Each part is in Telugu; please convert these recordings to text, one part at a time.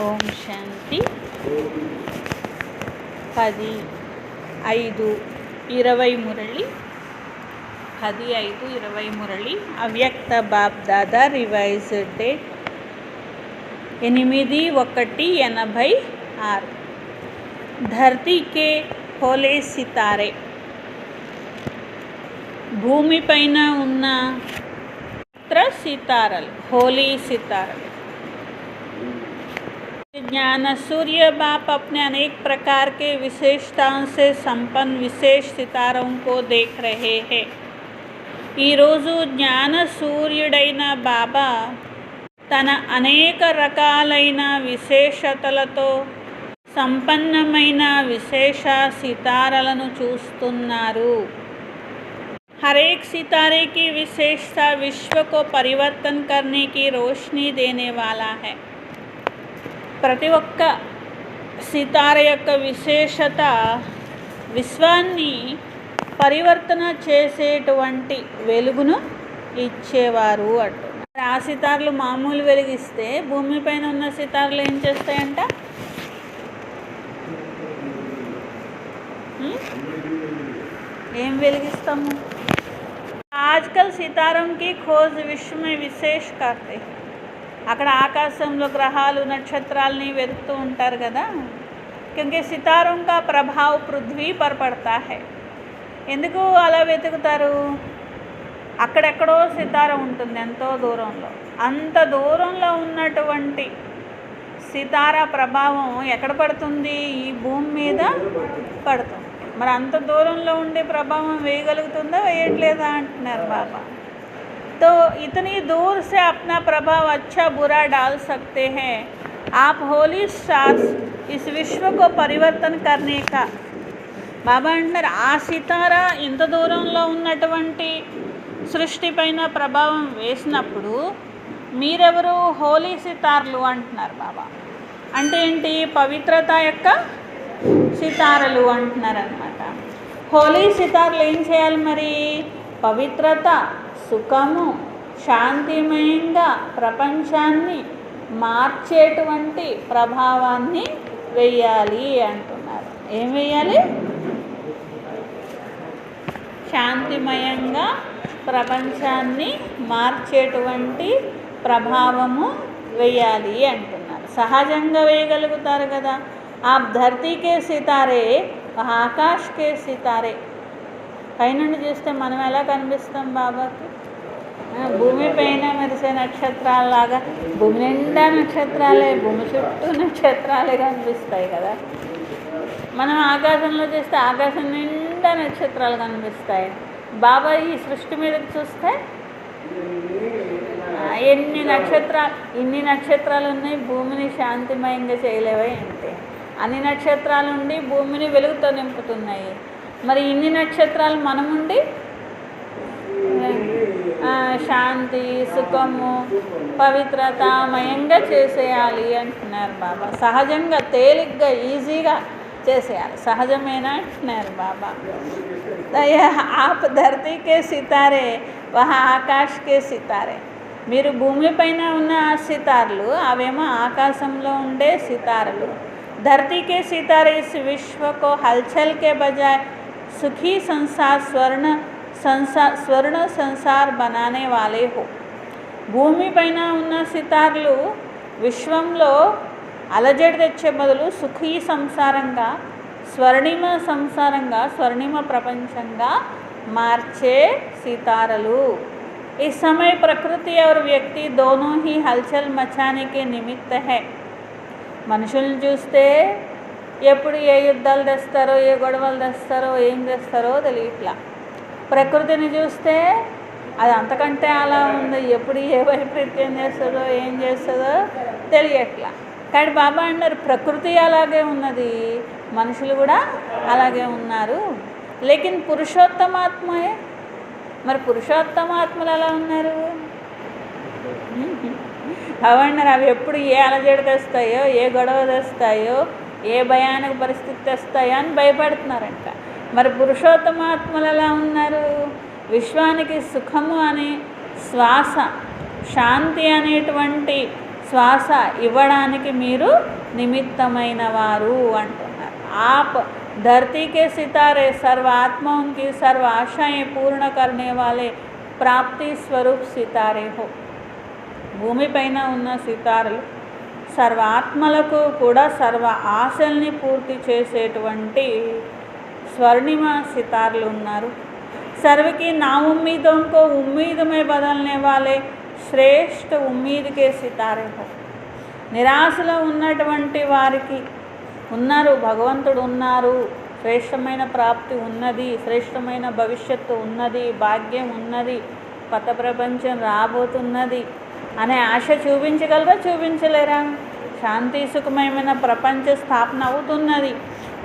ఓం శాంతి 10/5/20 మురళి 10/5/20 మురళి అవ్యక్త బాప్ దాదా రివైజ్డ్ డేట్ 8/1/86 धरती के హోలే సితారే భూమిపైన ఉన్న పవిత్ర సితారలు హోలీ सितारे ज्ञान सूर्य बाप अपने अनेक प्रकार के विशेषताओं से संपन्न विशेष सितारों को देख रहे हैं। ఈ రోజు జ్ఞాన సూర్యుడైన బాబా తన అనేక రకాలైన విశేషతలతో సంపన్నమైన విశేష సితారలను చూస్తున్నారు। हर एक सितारे की विशेषता विश्व को परिवर्तन करने की रोशनी देने वाला है। ప్రతి ఒక్క సితార యొక్క విశేషత విశ్వాన్ని పరివర్తన చేసేటువంటి వెలుగును ఇచ్చేవారు అంటున్నారు। ఆ సితార్లు మామూలు వెలిగిస్తే భూమిపైన ఉన్న సితార్లు ఏం చేస్తాయంట? ఏం వెలిగిస్తాము? आजकल सितारों की खोज विश्व में विशेष करते हैं। అక్కడ ఆకాశంలో గ్రహాలు నక్షత్రాలని వెతుకుతూ ఉంటారు కదా, क्योंकि सितारों का प्रभाव पृथ्वी पर पड़ता है। ఎందుకు అలా వెతుకుతారు? అక్కడెక్కడో సితార ఉంటుంది ఎంతో దూరంలో, అంత దూరంలో ఉన్నటువంటి సితార ప్రభావం ఎక్కడ పడుతుంది? ఈ భూమి మీద పడుతుంది। మరి అంత దూరంలో ఉండే ప్రభావం వేయగలుగుతుందా వేయట్లేదా అంటున్నారు బాబా। तो इतनी दूर से अपना प्रभाव अच्छा बुरा डाल सकते हैं। आप होली स्टार्स इस विश्व को परिवर्तन करने का బాబా అంటున్నారు। ఆ సితారా ఇంత దూరంలో ఉన్నటువంటి సృష్టి పైన ప్రభావం వేసినప్పుడు మీరెవరు? హోలీ సితార్లు అంటున్నారు బాబా। అంటే ఏంటి? పవిత్రత యొక్క సితారలు అంటున్నారు అన్నమాట। హోలీ సితార్లు ఏం చేయాలి మరి? పవిత్రత, సుఖము, శాంతిమయంగా ప్రపంచాన్ని మార్చేటువంటి ప్రభావాన్ని వేయాలి అంటున్నారు। ఏం వేయాలి? శాంతిమయంగా ప్రపంచాన్ని మార్చేటువంటి ప్రభావము వేయాలి అంటున్నారు। సహజంగా వేయగలుగుతారు కదా। आप धरती के सितारे आकाश के सितारे పైనుండి చూస్తే మనం ఎలా కనిపిస్తాం బాబాకి? భూమి పైన మెరిసే నక్షత్రాలలాగా భూమి నిండా నక్షత్రాలే, భూమి చుట్టూ నక్షత్రాలే కనిపిస్తాయి కదా। మనం ఆకాశంలో చూస్తే ఆకాశం నిండా నక్షత్రాలు కనిపిస్తాయి। బాబా ఈ సృష్టి మీదకి చూస్తే ఇన్ని నక్షత్రాలు ఉన్నాయి, భూమిని శాంతిమయంగా చేయలేవా ఏంటి? అన్ని నక్షత్రాలు ఉండి భూమిని వెలుగుతో నింపుతున్నాయి। మరి ఇన్ని నక్షత్రాలు మనముండి శాంతి, సుఖము, పవిత్రతామయంగా చేసేయాలి అంటున్నారు బాబా। సహజంగా తేలిగ్గా ఈజీగా చేసేయాలి, సహజమేనా అంటున్నారు బాబా। आप धरती के सितारे वहाँ आकाश के सितारे మీరు భూమిపైన ఉన్న సితార్లు అవేమో ఆకాశంలో ఉండే సితారలు। धरती के सितारे इस विश्व को हलचल के बजाय सुखी संसार स्वर्ण संसार बनाने वाले हो। భూమి పైన ఉన్న సితార్లు విశ్వంలో అలజడి తెచ్చే బదులు సుఖీ సంసారంగా, స్వర్ణిమ సంసారంగా, స్వర్ణిమ ప్రపంచంగా మార్చే సితారలు। इस समय प्रकृति और व्यक्ति दोनों ही हलचल मचाने के निमित्त है। మనుషులను చూస్తే ఎప్పుడు ఏ యుద్ధాలు తెస్తారో, ఏ గొడవలు తెస్తారో, ఏం తెస్తారో తెలియట్లా। ప్రకృతిని చూస్తే అది అంతకంటే అలా ఉంది, ఎప్పుడు ఏ వైపరీత్యం చేస్తుందో ఏం చేస్తుందో తెలియట్లా। కానీ బాబా అన్నారు ప్రకృతి అలాగే ఉన్నది, మనుషులు కూడా అలాగే ఉన్నారు। లేకిన్ పురుషోత్తమాత్మయే, మరి పురుషోత్తమాత్మలు ఎలా ఉన్నారు? అవన్నారు అవి ఎప్పుడు ఏ అలజడి తెస్తాయో, ఏ గొడవ తెస్తాయో, ఏ భయానక పరిస్థితి తెస్తాయో అని భయపడుతున్నారంట। మరి పురుషోత్తమాత్మలు ఎలా ఉన్నారు? విశ్వానికి సుఖము అనే శ్వాస, శాంతి అనేటువంటి శ్వాస ఇవ్వడానికి మీరు నిమిత్తమైన వారు అంటున్నారు. आप धरती के सितारे सर्व आत्माओं की सर्व आशाएं पूर्ण करने वाले प्राप्ति स्वरूप सितारे हो. భూమిపైన ఉన్న సితారలు సర్వ ఆత్మలకు కూడా సర్వ ఆశల్ని పూర్తి చేసేటువంటి స్వర్ణిమ సితారలు ఉన్నారు. सर्व की नाउम्मीदों को उम्मीद में बदलने वाले श्रेष्ठ उम्मीद के सितारे हो. నిరాశలో ఉన్నటువంటి వారికి ఉన్నారు, భగవంతుడు ఉన్నారు, శ్రేష్టమైన ప్రాప్తి ఉన్నది, శ్రేష్టమైన భవిష్యత్తు ఉన్నది, భాగ్యం ఉన్నది, కొత్త ప్రపంచం రాబోతున్నది అనే ఆశ చూపించగలరా, చూపించలేరా? శాంతి సుఖమయమైన ప్రపంచ స్థాపన అవుతున్నది.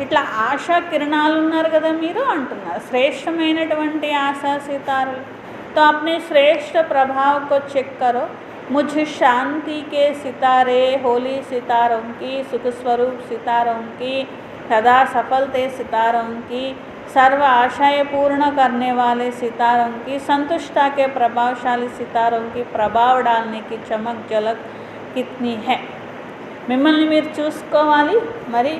ఇట్లా ఆశా కిరణాలు ఉన్నారు కదా మీరు అంటున్నారు. శ్రేష్టమైనటువంటి ఆశా సితారలు. तो अपने श्रेष्ठ प्रभाव को चेक करो. मुझ शांति के सितारे, होली सितारों की, सुख स्वरूप सितारों की, सदा सफलते सितारों की, सर्व आशाएं पूर्ण करने वाले सितारों की, संतुष्टता के प्रभावशाली सितारों की प्रभाव डालने की चमक झलक कितनी है. మిమ్మల్ని మీరు చూసుకోవాలి మరి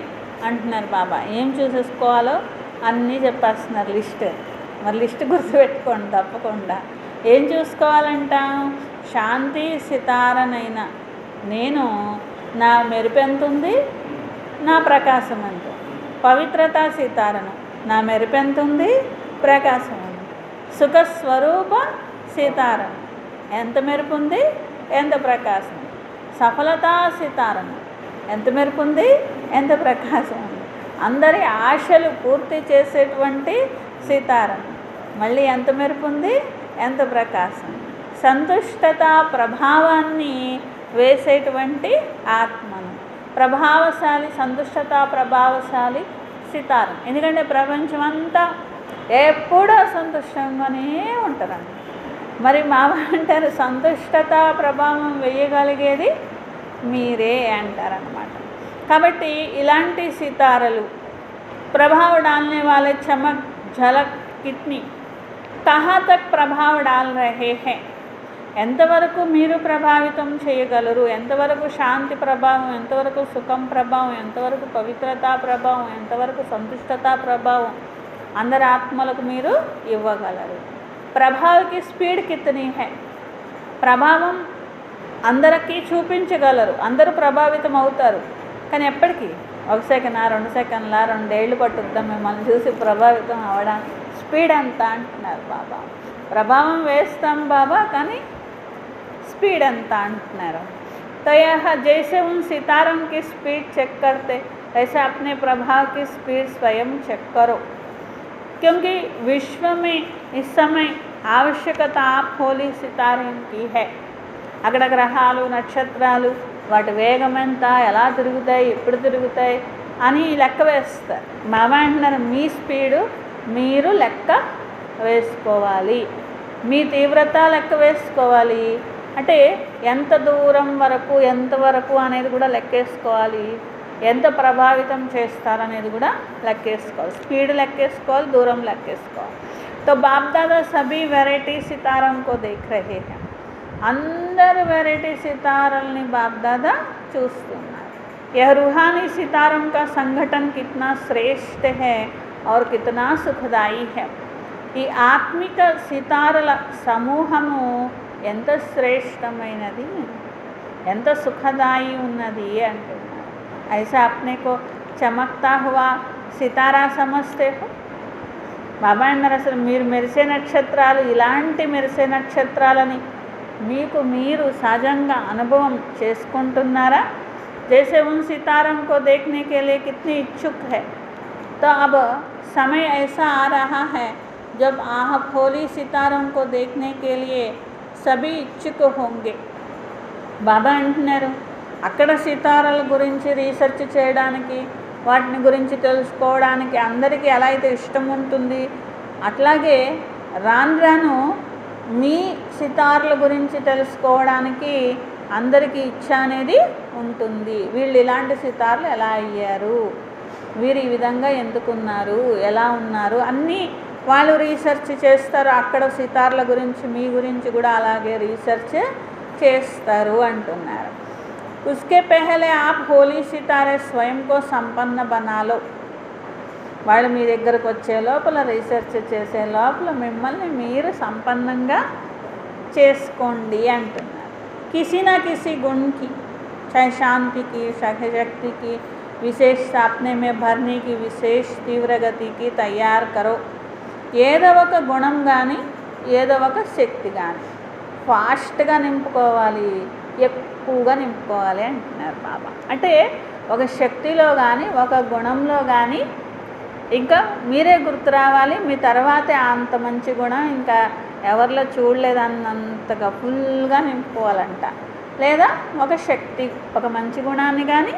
అంటున్నారు బాబా. ఏం చూసేసుకోవాలో అన్నీ చెప్పేస్తున్నారు లిస్ట్. మరి లిస్ట్ గుర్తుపెట్టుకోండి తప్పకుండా. ఏం చూసుకోవాలంట? శాంతి సితారనైనా నేను, నా మెరుపు ఎంత ఉంది, నా ప్రకాశం ఎంత. పవిత్రత సితారను, నా మెరుపు ఎంత ఉంది, ప్రకాశం ఉంది. సుఖ స్వరూప సితారను, ఎంత మెరుపు ఉంది, ఎంత ప్రకాశం. సఫలతా సితారను, ఎంత మెరుపు ఉంది, ఎంత ప్రకాశం ఉంది. అందరి ఆశలు పూర్తి చేసేటువంటి సితారను, మళ్ళీ ఎంత మెరుపు ఉంది, ఎంత ప్రకాశం. సంతుష్టత ప్రభావాన్ని వేసేటువంటి ఆత్మను, ప్రభావశాలి, సంతుష్టత ప్రభావశాలి సితారం. ఎందుకంటే ప్రపంచం అంతా ఎప్పుడూ సంతుష్టంగానే ఉంటారండి. మరి మామ అంటారు సంతుష్టత ప్రభావం వేయగలిగేది మీరే అంటారనమాట. కాబట్టి ఇలాంటి సితారలు प्रभाव डालने वाले चमक झलक कितनी, कहाँ तक प्रभाव डाल रहे हैं, ఎంతవరకు మీరు ప్రభావితం చేయగలరు, ఎంతవరకు శాంతి ప్రభావం, ఎంతవరకు సుఖం ప్రభావం, ఎంతవరకు పవిత్రతా ప్రభావం, ఎంతవరకు సంతుష్టతా ప్రభావం అందరి ఆత్మలకు మీరు ఇవ్వగలరు. ప్రభావకి స్పీడ్ కితనీ హై, ప్రభావం అందరికీ చూపించగలరు, అందరూ ప్రభావితం అవుతారు. కానీ ఎప్పటికీ 1 సెకండ్, 2 సెకండ్ల, 2 ఏళ్ళు పట్టుద్దాం మిమ్మల్ని చూసి ప్రభావితం అవ్వడానికి. స్పీడ్ ఎంత అంటున్నారు బాబా. ప్రభావం వేస్తాం బాబా, కానీ స్పీడ్ ఎంత అంటున్నారు. तो यह जैसे उन सितारों की स्पीड चेक करते ऐसे अपने प्रभाव की स्पीड स्वयं चेक करो. क्योंकि विश्व में इस समय आवश्यकता आप होली सितारों की है. అక్కడ గ్రహాలు, నక్షత్రాలు, వాటి వేగం ఎంత, ఎలా తిరుగుతాయి, ఎప్పుడు తిరుగుతాయి అని లెక్క వేస్తారు. మామ అంటున్నారు మీ స్పీడు మీరు లెక్క వేసుకోవాలి, మీ తీవ్రత లెక్క వేసుకోవాలి. అంటే ఎంత దూరం వరకు, ఎంతవరకు అనేది కూడా లెక్కేసుకోవాలి, ఎంత ప్రభావితం చేస్తారనేది కూడా లెక్కేసుకోవాలి. స్పీడ్ లెక్కేసుకోవాలి, దూరం లెక్కేసుకోవాలి. तो बाप दादा सभी वैरायटी सितारों को देख रहे हैं. అందరు వెరైటీ సితారల్ని బాప్ దాదా చూస్తున్నారు. यह रूहानी सितारों का संगठन कितना श्रेष्ठ है और कितना सुखदायी है. ఈ ఆత్మిక సితారల సమూహము ఎంత శ్రేష్టమైనది, ఎంత సుఖదాయి ఉన్నది అంటున్నారు. ऐसा अपने को चमकता हुआ सितारा समझते हो. బాబా అన్నారు అసలు మీరు మెరిసే నక్షత్రాలు, ఇలాంటి మెరిసే నక్షత్రాలని మీకు మీరు సహజంగా అనుభవం చేసుకుంటున్నారా? जैसे उन सितारों को देखने के लिए कितनी इच्छुक है. तो अब समय ऐसा आ रहा है जब आप होली सितारों को देखने के लिए सभी इच्छुक होंगे. బాబా అంటున్నారు అక్కడ సితారాల గురించి రీసెర్చ్ చేయడానికి, వాటిని గురించి తెలుసుకోవడానికి అందరికీ ఎలా అయితే ఇష్టం ఉంటుంది, అట్లాగే రాను రాను మీ సితార్ల గురించి తెలుసుకోవడానికి అందరికీ ఇచ్చ అనేది ఉంటుంది. వీళ్ళు ఇలాంటి సితార్లు ఎలా అయ్యారు, వీరు ఈ విధంగా ఎందుకున్నారు, ఎలా ఉన్నారు అన్నీ వాళ్ళు రీసెర్చ్ చేస్తారు. అక్కడ సితార్ల గురించి మీ గురించి కూడా అలాగే రీసెర్చ్ చేస్తారు అంటున్నారు. उसके पहले आप होली सितारे स्वयं को संपन्न बना लो. వాళ్ళు మీ దగ్గరకు వచ్చే లోపల రీసెర్చ్ చేసే లోపల మిమ్మల్ని మీరు సంపన్నంగా చేసుకోండి అంటున్నారు. किसी ना किसी गुण की, चाहे शांति की, चाहे शक्ति की विशेष स्थापने में भरने की विशेष तीव्र गति की तैयार करो. ఏదో ఒక గుణం కానీ ఏదో ఒక శక్తి కానీ ఫాస్ట్గా నింపుకోవాలి, ఎక్కువగా నింపుకోవాలి అంటున్నారు బాబా. అంటే ఒక శక్తిలో కానీ ఒక గుణంలో కానీ ఇంకా మీరే గుర్తు రావాలి. మీ తర్వాతే అంత మంచి గుణం ఇంకా ఎవరిలో చూడలేదన్నంతగా ఫుల్గా నింపుకోవాలంట. లేదా ఒక శక్తి, ఒక మంచి గుణాన్ని కానీ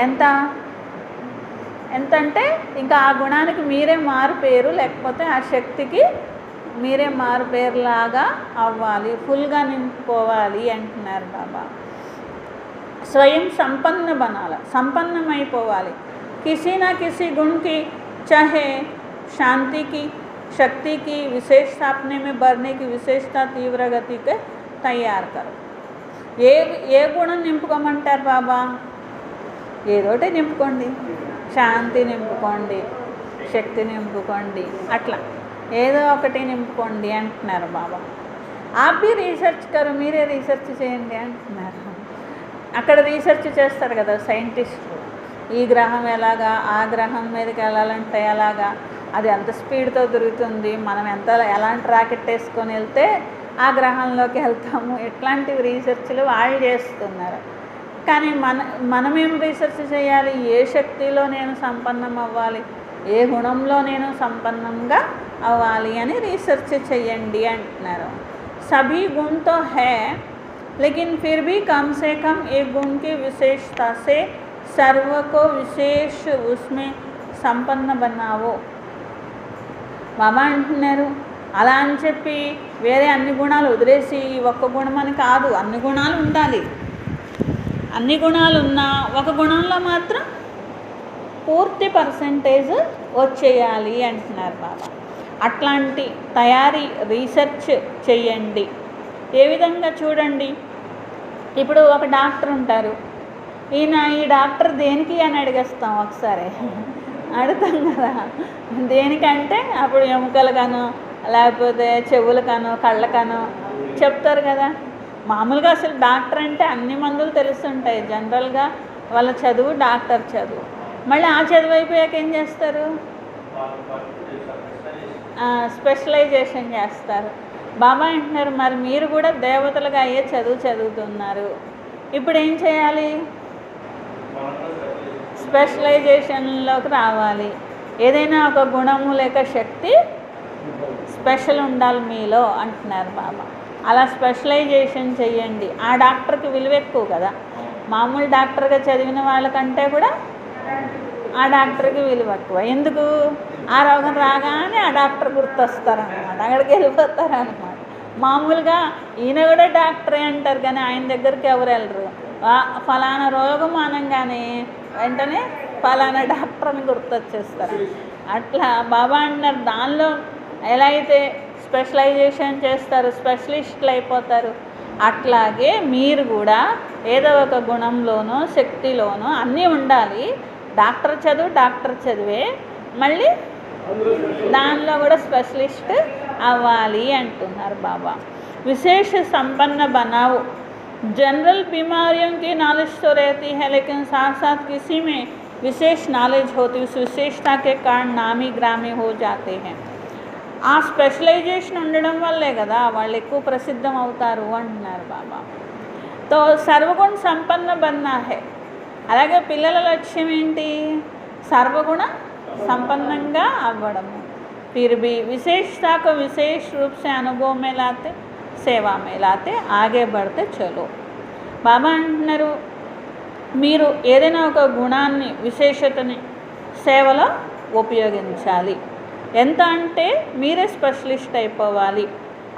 ఎంత అంటే ఇంకా ఆ గుణానికి మీరే మారు పేరు, లేకపోతే ఆ శక్తికి మీరే మారు పేరులాగా అవ్వాలి, ఫుల్గా నింపుకోవాలి అంటున్నారు బాబా. స్వయం సంపన్న బనాలి, సంపన్నమైపోవాలి. किसी ना किसी गुण की, चाहे शांति की, शक्ति की विशेष स्थापने में बढ़ने की विशेषता तीव्र गति के तैयार करो. ఏ గుణం నింపుకోమంటారు బాబా? ఏదోటి నింపుకోండి, శాంతి నింపుకోండి, శక్తి నింపుకోండి, అట్లా ఏదో ఒకటి నింపుకోండి అంటున్నారు బాబా. ఆపి రీసెర్చ్ కరు, మీరే రీసెర్చ్ చేయండి అంటున్నారు. అక్కడ రీసెర్చ్ చేస్తారు కదా సైంటిస్టులు, ఈ గ్రహం ఎలాగా, ఆ గ్రహం మీదకి వెళ్ళాలంటే ఎలాగా, అది ఎంత స్పీడ్తో తిరుగుతుంది, మనం ఎలాంటి రాకెట్ వేసుకొని వెళ్తే ఆ గ్రహంలోకి వెళ్తాము, ఇట్లాంటివి రీసెర్చ్లు వాళ్ళు చేస్తున్నారు. కానీ మనమేం రీసెర్చ్ చేయాలి? ఏ శక్తిలో నేను సంపన్నం అవ్వాలి, ఏ గుణంలో నేను సంపన్నంగా అవ్వాలి అని రీసెర్చ్ చేయండి అంటున్నారు. సభీ గుణ్ తో హై, लेकिन फिर भी कम से कम एक गुण की विशेषता से सर्व को विशेष उसमें సంపన్న बनावो. బాబా అంటున్నారు అలా అని చెప్పి వేరే అన్ని గుణాలు వదిలేసి ఒక్క గుణం అని కాదు, అన్ని గుణాలు ఉండాలి. అన్ని గుణాలు ఉన్నా ఒక గుణంలో మాత్రం పూర్తి పర్సెంటేజ్ వచ్చేయాలి అంటున్నారు బాబా. అట్లాంటి తయారీ రీసెర్చ్ చేయండి. ఏ విధంగా చూడండి, ఇప్పుడు ఒక డాక్టర్ ఉంటారు, ఈ డాక్టర్ దేనికి అని అడిగేస్తాం ఒకసారి, అడుగుతాం కదా దేనికంటే అప్పుడు ఎముకలకనో లేకపోతే చెవులకనో కళ్ళకనో చెప్తారు కదా. మామూలుగా అసలు డాక్టర్ అంటే అన్ని మందులు తెలుస్తుంటాయి జనరల్గా, వాళ్ళ చదువు డాక్టర్ చదువు. మళ్ళీ ఆ చదువు అయిపోయాక ఏం చేస్తారు? స్పెషలైజేషన్ చేస్తారు. బాబా అంటున్నారు మరి మీరు కూడా దేవతలుగా అయ్యే చదువుతున్నారు, ఇప్పుడు ఏం చేయాలి? స్పెషలైజేషన్లోకి రావాలి. ఏదైనా ఒక గుణము లేక శక్తి స్పెషల్ ఉండాలి మీలో అంటున్నారు బాబా. అలా స్పెషలైజేషన్ చెయ్యండి. ఆ డాక్టర్కి విలువ ఎక్కువ కదా, మామూలు డాక్టర్గా చదివిన వాళ్ళకంటే కూడా ఆ డాక్టర్కి విలువ ఎక్కువ. ఎందుకు? ఆ రోగం రాగానే ఆ డాక్టర్ గుర్తొస్తారనమాట, అక్కడికి వెళ్ళిపోతారనమాట. మామూలుగా ఈయన కూడా డాక్టరే అంటారు కానీ ఆయన దగ్గరికి ఎవరు వెళ్ళరు. ఫలానా రోగం అనగానే వెంటనే ఫలానా డాక్టర్ అని గుర్తొచ్చేస్తారు. అట్లా బాబా అంటున్నారు దానిలో ఎలా అయితే స్పెషలైజేషన్ చేస్తారు, స్పెషలిస్టులు అయిపోతారు, అట్లాగే మీరు కూడా ఏదో ఒక గుణంలోనో శక్తిలోనో అన్నీ ఉండాలి. డాక్టర్ చదివే మళ్ళీ దానిలో కూడా స్పెషలిస్ట్ అవ్వాలి అంటున్నారు బాబా. విశేష సంపన్న बनाओ. जनरल बीमारियों की नॉलेज तो रहती है लेकिन साथ साथ किसी में विशेष नॉलेज होती, उस विशेषता के कारण नामी ग्रामी हो जाते हैं. ఆ స్పెషలైజేషన్ ఉండడం వల్లే కదా వాళ్ళు ఎక్కువ ప్రసిద్ధం అవుతారు అంటున్నారు బాబా. తో సర్వగుణ సంపన్న బన్నా హై. అలాగే పిల్లల లక్ష్యం ఏంటి? సర్వగుణ సంపన్నంగా అవ్వడము. फिर भी विशेषता को विशेष रूप से अनुभव में लाते, సేవా में लाते, आगे बढ़ते चलो. బాబా అంటున్నారు మీరు ఏదైనా ఒక గుణాన్ని విశేషతని సేవలో ఉపయోగించాలి. ఎంత అంటే మీరే స్పెషలిస్ట్ అయిపోవాలి,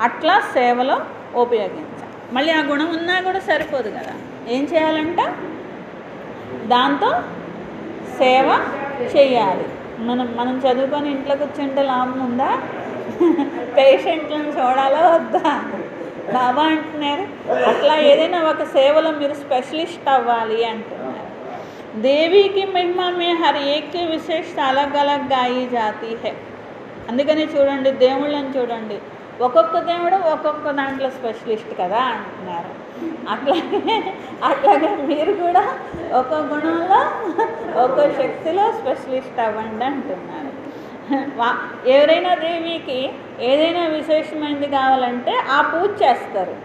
అట్లా సేవలో ఉపయోగించాలి. మళ్ళీ ఆ గుణం ఉన్నా కూడా సరిపోదు కదా, ఏం చేయాలంట? దాంతో సేవ చేయాలి. మనం చదువుకొని ఇంట్లో కూర్చుంటే లాభం ఉందా? పేషెంట్లను చూడాలా వద్దా? బాబా అంటున్నారు అట్లా ఏదైనా ఒక సేవలో మీరు స్పెషలిస్ట్ అవ్వాలి అంటున్నారు. దేవి की महिमा में हर एक की विशेषता अलग अलग गाई जाती है. అందుకని చూడండి దేవుళ్ళని చూడండి, ఒక్కొక్క దేవుడు ఒక్కొక్క దాంట్లో స్పెషలిస్ట్ కదా అంటున్నారు. అట్లాగే మీరు కూడా ఒక గుణంలో ఒక శక్తిలో స్పెషలిస్ట్ అవ్వండి అంటున్నారు. ఎవరైనా దేవికి ఏదైనా విశేషమైనది కావాలంటే ఆ పూజ చేస్తారు.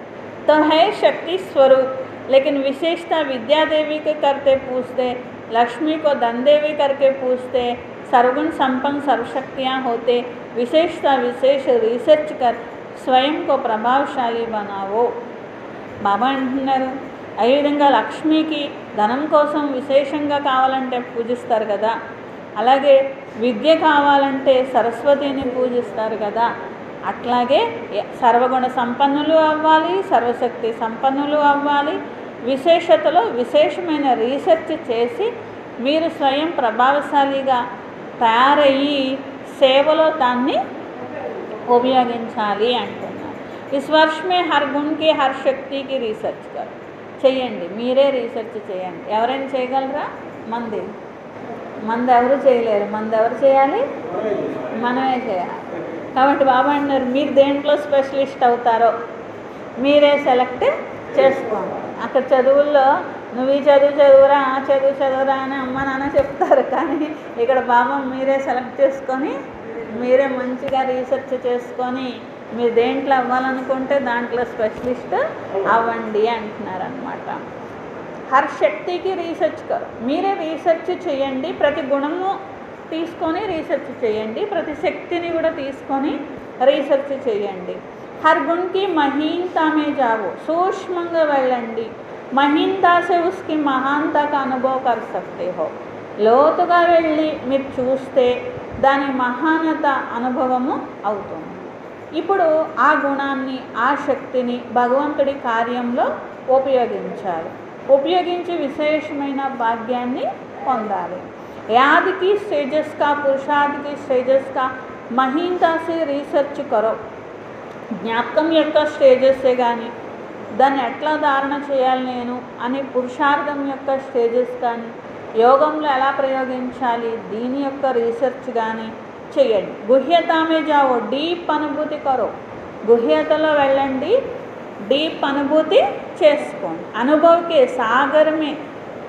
तो है शक्ति स्वरूप, लेकिन विशेषता विद्या देवी के करते पूछते, लक्ष्मी को धन देवी करके पूछते, सर्वगुण संपन्न सर्वशक्तियाँ होते, विशेषता विशेष रिसर्च कर स्वयं को प्रभावशाली बनाओ. బాబా అంటున్నారు అదేవిధంగా లక్ష్మికి ధనం కోసం విశేషంగా కావాలంటే పూజిస్తారు కదా, అలాగే విద్య కావాలంటే సరస్వతిని పూజిస్తారు కదా, అట్లాగే సర్వగుణ సంపన్నులు అవ్వాలి, సర్వశక్తి సంపన్నులు అవ్వాలి, విశేషతలో విశేషమైన రీసెర్చ్ చేసి మీరు స్వయం ప్రభావశాలిగా తయారయ్యి సేవలో దాన్ని ఉపయోగించాలి అంటున్నారు. इस वर्ष में हर गुण की हर शक्ति की రీసెర్చ్ కరు చేయండి, మీరే రీసెర్చ్ చేయండి. ఎవరైనా చేయగలరా? మంది ఎవరు చేయలేరు. మంది ఎవరు చేయాలి? మనమే చేయాలి. కాబట్టి బాబా అన్నారు మీరు దేంట్లో స్పెషలిస్ట్ అవుతారో మీరే సెలెక్ట్ చేసుకోండి. అక్కడ చదువుల్లో నువ్వు ఈ చదువురా ఆ చదువురా అని అమ్మ నాన్న చెప్తారు, కానీ ఇక్కడ బాబా మీరే సెలెక్ట్ చేసుకొని మీరే మంచిగా రీసెర్చ్ చేసుకొని మీరు దేంట్లో అవ్వాలనుకుంటే దాంట్లో స్పెషలిస్ట్ అవ్వండి అంటున్నారనమాట. హర్ శక్తికి రీసెర్చ్ కరు, మీరే రీసెర్చ్ చేయండి. ప్రతి గుణము తీసుకొని రీసెర్చ్ చేయండి, ప్రతి శక్తిని కూడా తీసుకొని రీసెర్చ్ చేయండి. హర్ గుణకి మహీనతామే జావో, సూక్ష్మంగా వెళ్ళండి. మహీనతా సే ఉస్కి మహానతా కా అనుభవ కర్ సక్తే హో, లోతుగా వెళ్ళి మీరు చూస్తే దాని మహానత అనుభవము అవుతుంది. ఇప్పుడు ఆ గుణాన్ని ఆ శక్తిని భగవంతుడి కార్యంలో ఉపయోగించాలి, ఉపయోగించి విశేషమైన భాగ్యాన్ని పొందాలి. యాదికి స్టేజెస్ కా పురుషార్థకి స్టేజెస్ కా మహీనతా సే రీసెర్చ్ కరో, జ్ఞాపకం యొక్క స్టేజెస్సే కానీ దాన్ని ఎట్లా ధారణ చేయాలి నేను అని పురుషార్థం యొక్క స్టేజెస్ కానీ యోగంలో ఎలా ప్రయోగించాలి దీని యొక్క రీసెర్చ్ కానీ చేయండి. గుహ్యతామే జావో, డీప్ అనుభూతి కరో, గుహ్యతలో వెళ్ళండి, డీప్ అనుభూతి చేసుకోండి. అనుభవకే సాగరమే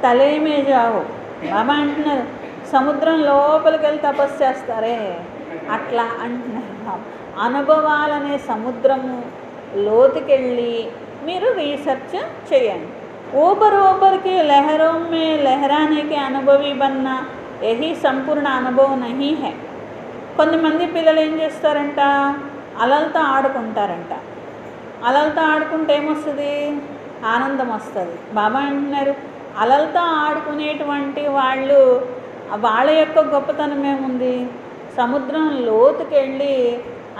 తలేమే జావో. బాబా అంటున్నారు సముద్రం లోపలికి వెళ్ళి తపస్సు చేస్తారే అట్లా అంటున్నారు. అనుభవాలనే సముద్రము లోతుకెళ్ళి మీరు రీసెర్చ్ చేయండి. ऊपर ऊपर की लहरों में लहराने के अनुभवी बनना यही संपूर्ण अनुभव नहीं है. కొంతమంది పిల్లలు ఏం చేస్తారంట, అలలతో ఆడుకుంటారంట. అలలతో ఆడుకుంటే ఏమొస్తుంది? ఆనందం వస్తుంది. బాబా అంటున్నారు అలలతో ఆడుకునేటువంటి వాళ్ళు వాళ్ళ యొక్క గొప్పతనం ఏముంది? సముద్రం లోతుకెళ్ళి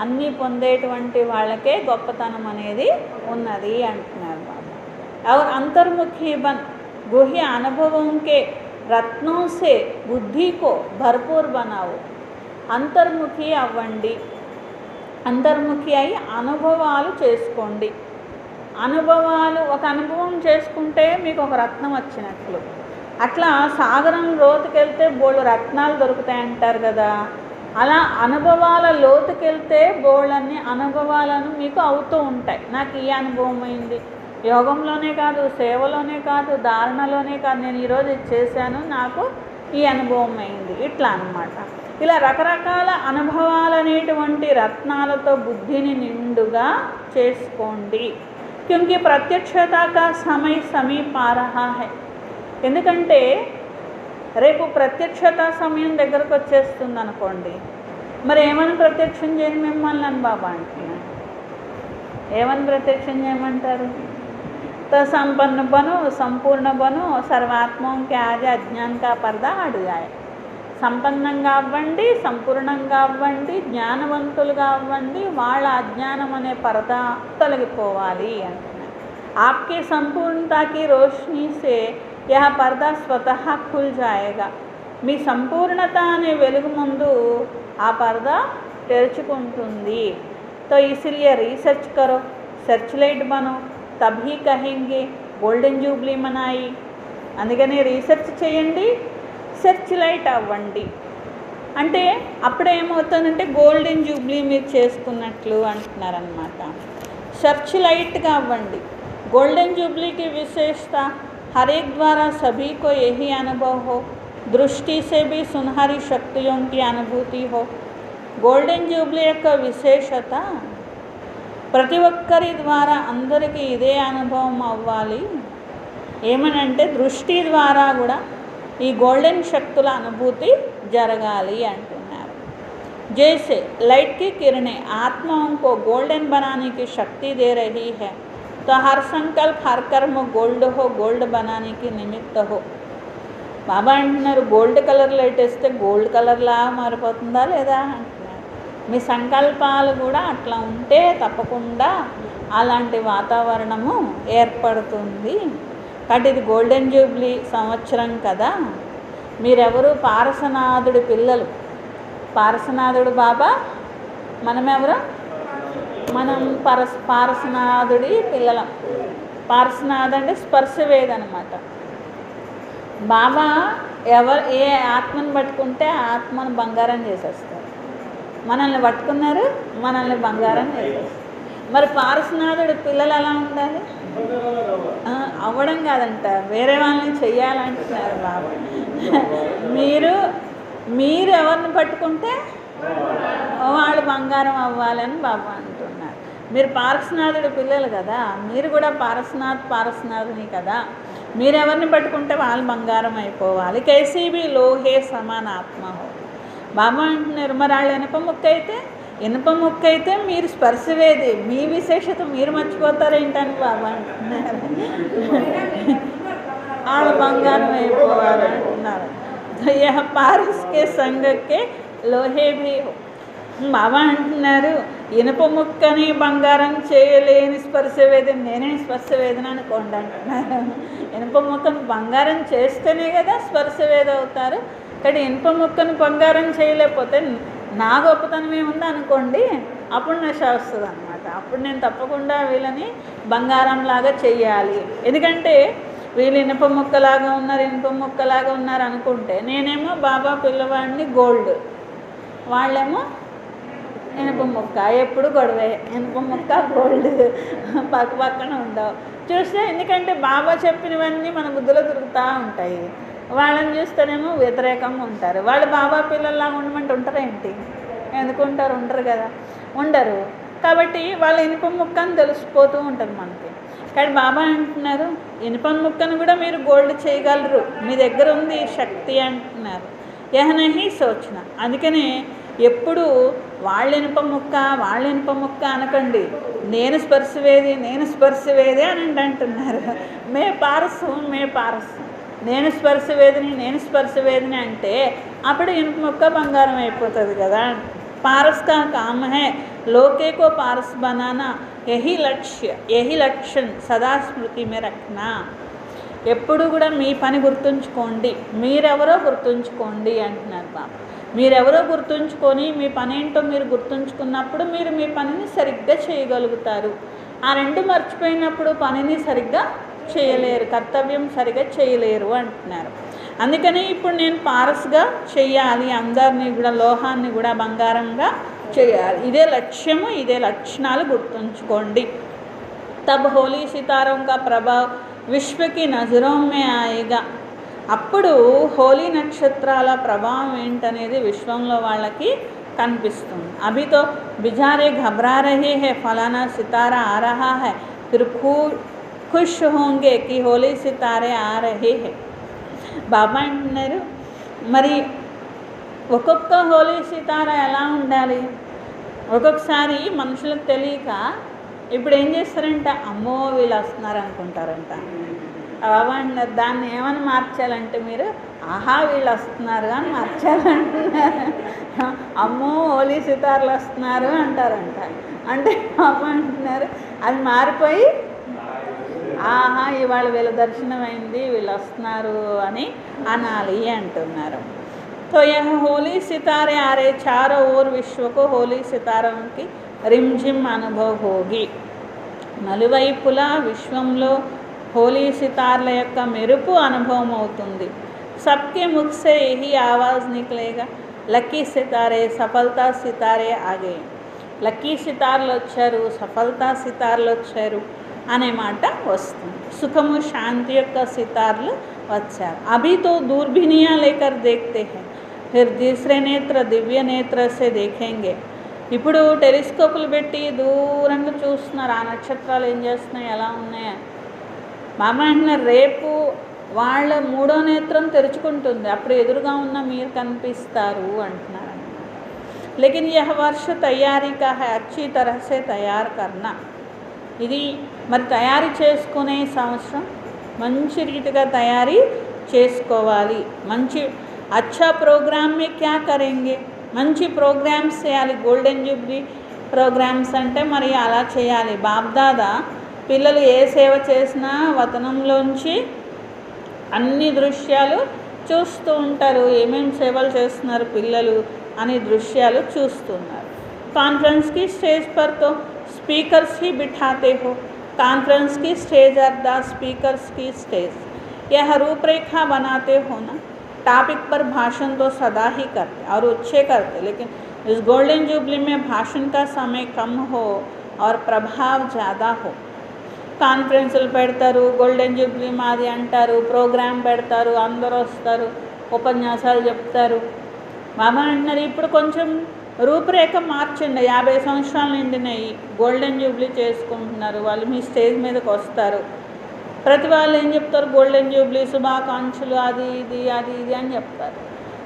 అన్నీ పొందేటువంటి వాళ్ళకే గొప్పతనం అనేది ఉన్నది అంటున్నారు బాబా. और अंतर्मुखी बन गुह्य अनुभवों के रत्नों से बुद्धि को भरपूर बनाओ. అంతర్ముఖి అవ్వండి, అంతర్ముఖి అయి అనుభవాలు చేసుకోండి. అనుభవాలు ఒక అనుభవం చేసుకుంటే మీకు ఒక రత్నం వచ్చినట్లు. అట్లా సాగరం లోతుకెళ్తే బోళ్ళు రత్నాలు దొరుకుతాయంటారు కదా, అలా అనుభవాల లోతుకెళ్తే బోళ్ళన్ని అనుభవాలను మీకు అవుతూ ఉంటాయి. నాకు ఈ అనుభవం అయింది, యోగంలోనే కాదు, సేవలోనే కాదు, ధారణలోనే కాదు, నేను ఈరోజు ఇది చేశాను, నాకు ఈ అనుభవం అయింది, ఇట్లా అన్నమాట. ఇలా రకరకాల అనుభవాలు అనేటువంటి రత్నాలతో బుద్ధిని నిండుగా చేసుకోండి. క్యూంకి ప్రత్యక్షత కా సమయ సమీప ఆ రహా హై. ఎందుకంటే రేపు ప్రత్యక్షత సమయం దగ్గరకు వచ్చేస్తుంది అనుకోండి, మరి ఏమని ప్రత్యక్షం చేయని మిమ్మల్ని అని బాబా అంటున్నాను. ఏమని ప్రత్యక్షం చేయమంటారు? तो संपन्न बनो, संपूर्ण बनो, सर्वात्माओं के आगे अज्ञान का पर्दा हट जाए. సంపన్నంగా అవ్వండి, సంపూర్ణంగా అవ్వండి, జ్ఞానవంతులుగా అవ్వండి, వాళ్ళ అజ్ఞానం అనే పరదా తొలగిపోవాలి అంటున్నారు. आपकी संपूर्णता की रोशनी से यह पर्दा स्वतः खुल जाएगा. మీ సంపూర్ణత అనే వెలుగు ముందు ఆ పరదా తెరుచుకుంటుంది. तो इसलिए रिसर्च करो, सर्च लाइट बनो तभी कहेंगे गोल्डन जूबली मनाई అందుకని రీసెర్చ్ చేయండి సెర్చ్ లైట్ అవ్వండి అంటే అప్పుడు ఏమవుతుందంటే గోల్డెన్ జూబ్లీ మీరు చేసుకున్నట్లు అంటున్నారనమాట సెర్చ్ లైట్గా అవ్వండి गोल्डन जुबली की विशेषता हर एक द्वारा सभी को यही अनुभव हो दृष्टि से भी सुनहरी शक्तियों की अनुभूति हो गोल्डन जुबली యొక్క విశేషత ప్రతి ఒక్కరి ద్వారా అందరికీ ఇదే అనుభవం అవ్వాలి ఏమనంటే దృష్టి ద్వారా కూడా ఈ గోల్డెన్ శక్తుల అనుభూతి జరగాలి అంటున్నారు जैसे लाइट की किरणें आत्माओं को गोल्डन बनाने की शक्ति दे रही है तो हर संकल्प हर कर्म गोल्ड बनाने की निमित्त हो బాబా అంటున్నారు గోల్డ్ కలర్ లైట్ వేస్తే గోల్డ్ కలర్లా మారిపోతుందా లేదా అంటున్నారు మీ సంకల్పాలు కూడా అట్లా ఉంటే తప్పకుండా అలాంటి వాతావరణము ఏర్పడుతుంది కాబట్టి ఇది గోల్డెన్ జూబ్లీ సంవత్సరం కదా మీరెవరు పారసనాథుడి పిల్లలు పారసనాథుడు బాబా మనమెవరు మనం పారసనాథుడి పిల్లలం పారసనాథ్ అంటే స్పర్శవేద అనమాట బాబా ఏ ఆత్మను పట్టుకుంటే ఆ ఆత్మను బంగారం చేసేస్తారు మనల్ని పట్టుకున్నారు మనల్ని బంగారం చేసేస్తారు మరి పారసనాథుడి పిల్లలు ఎలా ఉండాలి అవ్వడం కాదంట వేరే వాళ్ళని చెయ్యాలంటున్నారు బాబా మీరు ఎవరిని పట్టుకుంటే వాళ్ళు బంగారం అవ్వాలని బాబా అంటున్నారు మీరు పారసనాథుడి పిల్లలు కదా మీరు కూడా పారసనాథుని కదా మీరు ఎవరిని పట్టుకుంటే వాళ్ళు బంగారం అయిపోవాలి కైసీబీ లోహే సమాన ఆత్మ హో బాబా అంటున్నారు మరి వాళ్ళు ఇనుప ముక్క అయితే మీరు స్పర్శవేది మీ విశేషత మీరు మర్చిపోతారేంటని బాబా అంటున్నారు వాళ్ళు బంగారం అయిపోవాలి అంటున్నారు यह पारस के संग के लोहे भी हो బాబా అంటున్నారు ఇనుప ముక్కని బంగారం చేయలేని స్పర్శవేదన నేనే స్పర్శవేదన అనుకోండి అంటున్నారు ఇనుప ముక్కను బంగారం చేస్తేనే కదా స్పర్శవేద అవుతారు కానీ ఇనుప ముక్కను బంగారం చేయలేకపోతే నా గొప్పతనం ఏముంది అనుకోండి అప్పుడు నశ వస్తుంది అనమాట అప్పుడు నేను తప్పకుండా వీళ్ళని బంగారంలాగా చెయ్యాలి ఎందుకంటే వీళ్ళు ఇనుప ముక్కలాగా ఉన్నారు అనుకుంటే నేనేమో బాబా పిల్లవాడిని గోల్డ్ వాళ్ళేమో ఇనుప ముక్క ఎప్పుడు గొడవే ఇనుప ముక్క గోల్డ్ పక్కన ఉండవు చూస్తే ఎందుకంటే బాబా చెప్పినవన్నీ మన బుద్ధిలో తిరుగుతూ ఉంటాయి వాళ్ళని చూస్తేనేమో వ్యతిరేకంగా ఉంటారు వాళ్ళు బాబా పిల్లల్లాగా ఉండమంటే ఉంటారేంటి ఎందుకుంటారు ఉండరు కదా ఉండరు కాబట్టి వాళ్ళ ఇనుప ముక్క అని తెలిసిపోతూ ఉంటుంది మనకి కానీ బాబా అంటున్నారు ఇనుప ముక్కను కూడా మీరు గోల్డ్ చేయగలరు మీ దగ్గర ఉంది శక్తి అంటున్నారు యహనహి సోచన అందుకనే ఎప్పుడు వాళ్ళ ఇనుప ముక్క అనకండి నేను స్పర్శవేది అని అంటున్నారు మే పారసు నేను స్పర్శవేదిని అంటే అప్పుడు ఇనుప ముక్క బంగారం అయిపోతుంది కదా पारस का काम है लोके को पारस बनाना यही लक्ष्य सदा स्मृति में रखना ఎప్పుడు కూడా మీ పని గుర్తుంచుకోండి మీరెవరో గుర్తుంచుకోండి అంటున్నారు బాబా మీరెవరో గుర్తుంచుకొని మీ పని ఏంటో మీరు గుర్తుంచుకున్నప్పుడు మీరు మీ పనిని సరిగ్గా చేయగలుగుతారు ఆ రెండు మర్చిపోయినప్పుడు పనిని సరిగ్గా చేయలేరు కర్తవ్యం సరిగ్గా చేయలేరు అంటున్నారు అందుకని ఇప్పుడు నేను పారస్గా చెయ్యాలి అందరినీ కూడా లోహాన్ని కూడా బంగారంగా చేయాలి ఇదే లక్ష్యము ఇదే లక్షణాలు గుర్తుంచుకోండి తబ్ హోలీ సితారోం కా ప్రభావ్ విశ్వకి నజరోం మే ఆయేగా అప్పుడు హోలీ నక్షత్రాల ప్రభావం ఏంటనేది విశ్వంలో వాళ్ళకి కనిపిస్తుంది అభితో బిజారే घबरा रहे हैं फलाना सितारा आ रहा है फिर खुश होंगे कि होली सितारे आ रहे हैं బాబా అంటున్నారు మరి ఒక్కొక్క హోలీ సితారా ఎలా ఉండాలి ఒక్కొక్కసారి మనుషులకు తెలియక ఇప్పుడు ఏం చేస్తారంట అమ్మో వీళ్ళు వస్తున్నారు అనుకుంటారంట బాబా అంటున్నారు దాన్ని ఏమని మార్చాలంటే మీరు ఆహా వీళ్ళు వస్తున్నారు అని మార్చాలంటున్నారు అమ్మో హోలీ సితార్లు వస్తున్నారు అంటారంట అంటే బాబా అంటున్నారు అది మారిపోయి ఆహా ఇవాళ వీళ్ళ దర్శనమైంది వీళ్ళు వస్తున్నారు అని అనాలి అంటున్నారు तो यह होली सितारे आ रहे चारों ओर विश्व को होली सितारों की रिमझिम अनुभव होगी నలువైపులా విశ్వంలో హోలీ సితార్ల యొక్క మెరుపు అనుభవం అవుతుంది. సబ్కే ముఖ్ సే యహీ ఆవాజ్ నికలేగా, లక్కీ సితారే సఫలతా సితారే ఆగే. లక్కీ సితార్లు వచ్చారు, సఫలతా సితార్లు వచ్చారు అనే మాట వస్తుంది. సుఖము శాంతి యొక్క సితార్లు వచ్చారు. అభి తో దూర్బినియా లేకర్ దేఖ్తే హై, ఫిర్ తీసరే నేత్ర దివ్య నేత్ర సే దేఖేంగే. ఇప్పుడు టెలిస్కోపులు పెట్టి దూరంగా చూస్తున్నారు, ఆ నక్షత్రాలు ఏం చేస్తున్నాయి, ఎలా ఉన్నాయి. బాబా అంటున్నారు రేపు వాళ్ళ మూడో నేత్రం తెరుచుకుంటుంది, అప్పుడు ఎదురుగా ఉన్న మీరు కనిపిస్తారు అంటున్నారు. లేకిన్ యహ వర్ష తయారీ కా హై, అచ్చి తరహ సే తయారు కర్నా. ఇది మరి తయారీ చేసుకునే సంవత్సరం, మంచి రీతిగా తయారీ చేసుకోవాలి. మంచి అచ్చా ప్రోగ్రామ్ మే క్యా కరేంగే, మంచి ప్రోగ్రామ్స్ చేయాలి. గోల్డెన్ జూబ్లీ ప్రోగ్రామ్స్ అంటే మరి అలా చేయాలి. బాబ్దాదా పిల్లలు ఏ సేవ చేసినా వతనంలోంచి అన్ని దృశ్యాలు చూస్తూ ఉంటారు. ఏమేమి సేవలు చేస్తున్నారు పిల్లలు అనే దృశ్యాలు చూస్తున్నారు. కాన్ఫరెన్స్ की स्टेज पर तो स्पीकर्स ही बिठाते हो, कॉन्फ्रेंस की स्टेज और द स्पीकर्स की स्टेज, यह रूपरेखा बनाते हो ना. टॉपिक पर भाषण तो सदा ही करते और अच्छे करते, लेकिन इस गोल्डन जुबली में भाषण का समय कम हो और प्रभाव ज़्यादा हो. కాన్ఫరెన్సులు పెడతారు, గోల్డెన్ జూబ్లీ మాది అంటారు, ప్రోగ్రాం పెడతారు, అందరూ వస్తారు, ఉపన్యాసాలు చెప్తారు. బాబా అంటున్నారు ఇప్పుడు కొంచెం రూపురేఖ మార్చండి. 50 సంవత్సరాలు నిండినాయి, గోల్డెన్ జూబ్లీ చేసుకుంటున్నారు, వాళ్ళు మీ స్టేజ్ మీదకి వస్తారు. ప్రతి వాళ్ళు ఏం చెప్తారు, గోల్డెన్ జూబ్లీ శుభాకాంక్షలు అది ఇది అది ఇది అని చెప్తారు.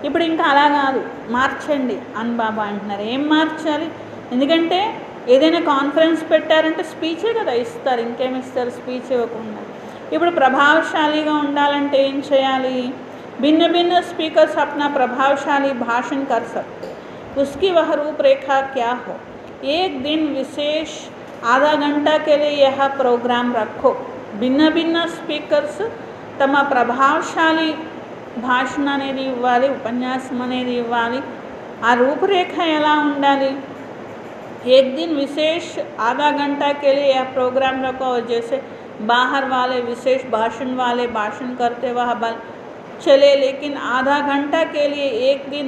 ఇప్పుడు ఇంకా అలా కాదు, మార్చండి అని బాబా అంటున్నారు. ఏం మార్చాలి? ఎందుకంటే ఏదైనా కాన్ఫరెన్స్ పెట్టారంటే స్పీచే కదా ఇస్తారు, ఇంకేమి ఇస్తారు స్పీచ్ ఇవ్వకుండా. ఇప్పుడు ప్రభావశాలిగా ఉండాలంటే ఏం చేయాలి? भिन्न भिन्न स्पीकर्स अपना प्रभावशाली भाषण कर सकते, उसकी वह रूपरेखा क्या हो. एक दिन विशेष आधा घंटा के लिए यह प्रोग्राम रखो. भिन्न भिन्न स्पीकर्स తమ ప్రభావశాలి భాషణ అనేది ఇవ్వాలి, ఉపన్యాసం అనేది ఇవ్వాలి. ఆ రూపురేఖ ఎలా ఉండాలి? एक दिन विशेष आधा घंटा के लिए यह प्रोग्राम रखो. जैसे बाहर वाले विशेष भाषण वाले भाषण करते वह बल चले, लेकिन आधा घंटा के लिए एक दिन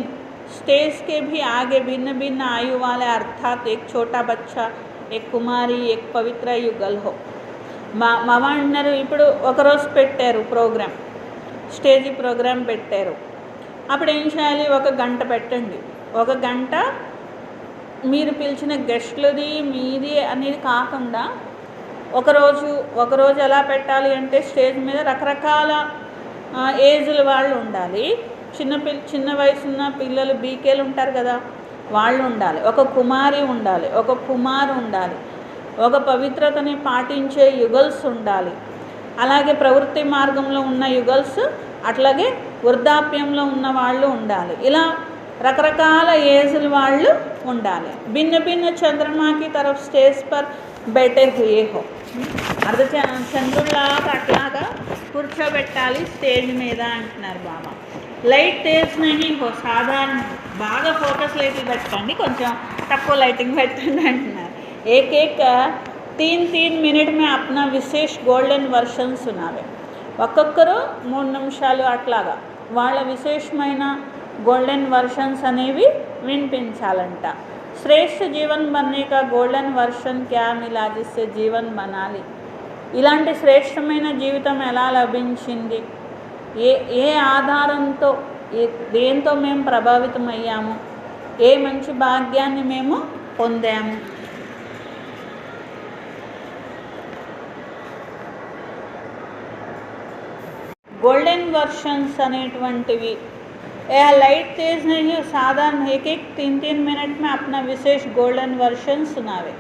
स्टेज के भी आगे भिन्न भिन्न आयु वाले, अर्थात एक छोटा बच्चा, एक कुमारी, एक पवित्र युगल हो. మామ అన్నారు ఇప్పుడు ఒకరోజు పెట్టారు ప్రోగ్రామ్, స్టేజ్ ప్రోగ్రామ్ పెట్టారు. అప్పుడు ఏం చేయాలి? 1 గంట పెట్టండి. 1 గంట మీరు పిలిచిన గెస్ట్లది మీది అనేది కాకుండా ఒకరోజు ఎలా పెట్టాలి అంటే స్టేజ్ మీద రకరకాల ఏజ్ల వాళ్ళు ఉండాలి. చిన్న వయసున్న పిల్లలు బీకేలు ఉంటారు కదా, వాళ్ళు ఉండాలి. ఒక కుమారి ఉండాలి, ఒక కుమారు ఉండాలి, ఒక పవిత్రతని పాటించే యుగల్స్ ఉండాలి. అలాగే ప్రవృత్తి మార్గంలో ఉన్న యుగల్స్, అట్లాగే వృద్ధాప్యంలో ఉన్న వాళ్ళు ఉండాలి. ఇలా రకరకాల ఏజ్ల వాళ్ళు ఉండాలి. భిన్న భిన్న చంద్రమాకి తరఫ్ స్టేజ్ పర్ బెటే హుయే హో. అర్ధ చంద్రుల్లాగా అట్లాగా కూర్చోబెట్టాలి స్టేజ్ మీద అంటున్నారు బాబా. లైట్ తేజ్ నహీ హో, సాధారణ బాగా ఫోకస్ లైట్లు పెట్టండి, కొంచెం తక్కువ లైటింగ్ పెట్టండి అంటున్నారు. एक 3 मिनट में अपना విశేష్ గోల్డెన్ వర్షన్ సునావే. ఒక్కొక్కరు 3 నిమిషాలు అట్లాగా వాళ్ళ విశేషమైన గోల్డెన్ వర్షన్స్ అనేవి వినిపించాలంట. శ్రేష్ఠ జీవన్ బన్నే కా గోల్డెన్ వర్షన్ క్యా మిలా జిస్సే జీవన్ బనాలి. ఇలాంటి శ్రేష్టమైన జీవితం ఎలా లభించింది, ఏ ఆధారంతో, దేంతో మేము ప్రభావితం అయ్యాము, ఏ మంచి భాగ్యాన్ని మేము పొందాము. गोल्डन वर्शंस అనేటువంటివి लाइट तेज नहीं, साधारण एक 3 मिनट में अपना विशेष गोल्डन वर्शन सुनावे.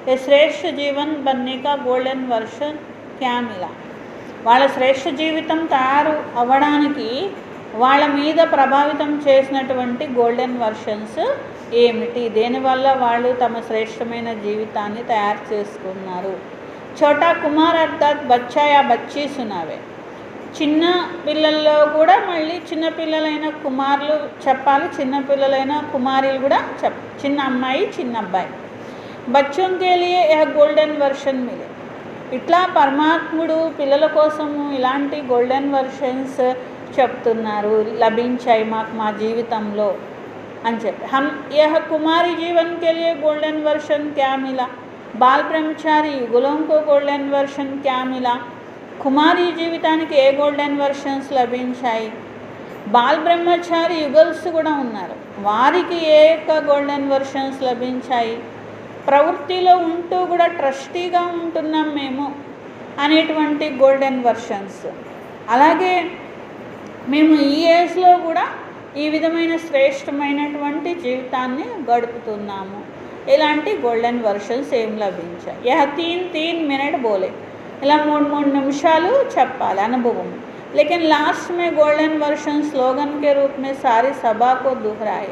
ये श्रेष्ठ जीवन बनने का गोल्डन वर्शन क्या मिला. వాళ్ళ శ్రేష్ఠ జీవితం తయారు అవ్వడానికి వాళ్ళ మీద ప్రభావితం చేసినటువంటి గోల్డెన్ వర్షన్స్ ఏమిటి, దేనివల్ల వాళ్ళు తమ శ్రేష్టమైన జీవితాన్ని తయారు చేసుకున్నారు. ఛోటా కుమార్ అర్థాత్ బచ్చా యా బచ్చీ సునావే. చిన్న పిల్లల్లో కూడా మళ్ళీ చిన్నపిల్లలైన కుమారులు చెప్పాలి, చిన్నపిల్లలైన కుమారులు కూడా చిన్న అమ్మాయి చిన్న అబ్బాయి. బచ్చోం కే లియే యహ్ గోల్డెన్ వర్షన్ మిలే. ఇట్లా పరమాత్ముడు పిల్లల కోసము ఇలాంటి గోల్డెన్ వర్షన్స్ చెప్తున్నారు, లభించాయి మాకు మా జీవితంలో అని చెప్పి. यह कुमारी जीवन के लिए गोल्डन वर्षन क्या मिला, बाल ब्रह्मचारी युगलों को गोल्डन वर्षन क्या मिला. కుమారి జీవితానికి ఏ గోల్డెన్ వర్షన్స్ లభించాయి, బాల్ బ్రహ్మచారి యుగల్స్ కూడా ఉన్నారు, వారికి ఏ యొక్క గోల్డెన్ వర్షన్స్ లభించాయి. ప్రవృత్తిలో ఉంటూ కూడా ట్రస్టీగా ఉంటున్నాం మేము అనేటువంటి గోల్డెన్ వర్షన్స్. అలాగే మేము ఈ ఏజ్లో కూడా ఈ విధమైన శ్రేష్టమైనటువంటి జీవితాన్ని గడుపుతున్నాము. ఇలాంటి గోల్డెన్ వర్షన్స్ ఏం లభించాయి. యహ 3 మినిట్ బోలే, ఇలా 3 నిమిషాలు చెప్పాలి అనుభవం. लेकिन लास्ट में गोल्डन वर्षन स्लोगन के रूप में सारी सभा को दोहराए.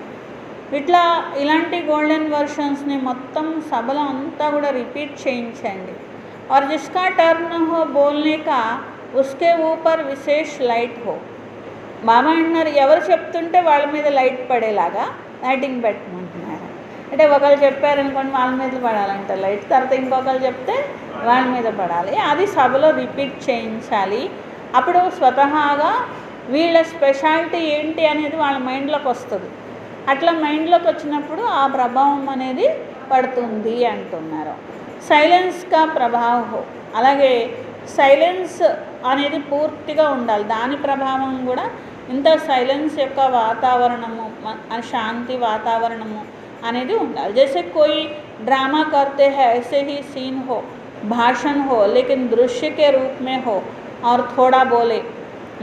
ఇట్లా ఇలాంటి గోల్డెన్ వర్షన్స్ని మొత్తం సభలో అంతా కూడా రిపీట్ చేయించండి. और जिसका टर्न हो बोलने का उसके ऊपर विशेष लाइट हो. బాబా అంటున్నారు ఎవరు చెప్తుంటే వాళ్ళ మీద లైట్ పడేలాగా లైటింగ్ పెట్టమంటున్నారు. అంటే ఒకళ్ళు చెప్పారనుకోండి వాళ్ళ మీద పడాలంట లైట్, తర్వాత ఇంకొకరు చెప్తే వాళ్ళ మీద పడాలి. అది సభలో రిపీట్ చేయించాలి. అప్పుడు స్వతహాగా వీళ్ళ స్పెషాలిటీ ఏంటి అనేది వాళ్ళ మైండ్లోకి వస్తుంది. అట్లా మైండ్లోకి వచ్చినప్పుడు ఆ ప్రభావం అనేది పడుతుంది అంటున్నారు. సైలెన్స్ కా ప్రభావం హో, అలాగే సైలెన్స్ అనేది పూర్తిగా ఉండాలి, దాని ప్రభావం కూడా ఇంత సైలెన్స్ యొక్క వాతావరణము, శాంతి వాతావరణము అనేది ఉండాలి. जैसे कोई ड्रामा करते हैं ऐसे ही सीन हो, भाषण हो लेकिन दृश्य के रूप में हो और थोड़ा बोले.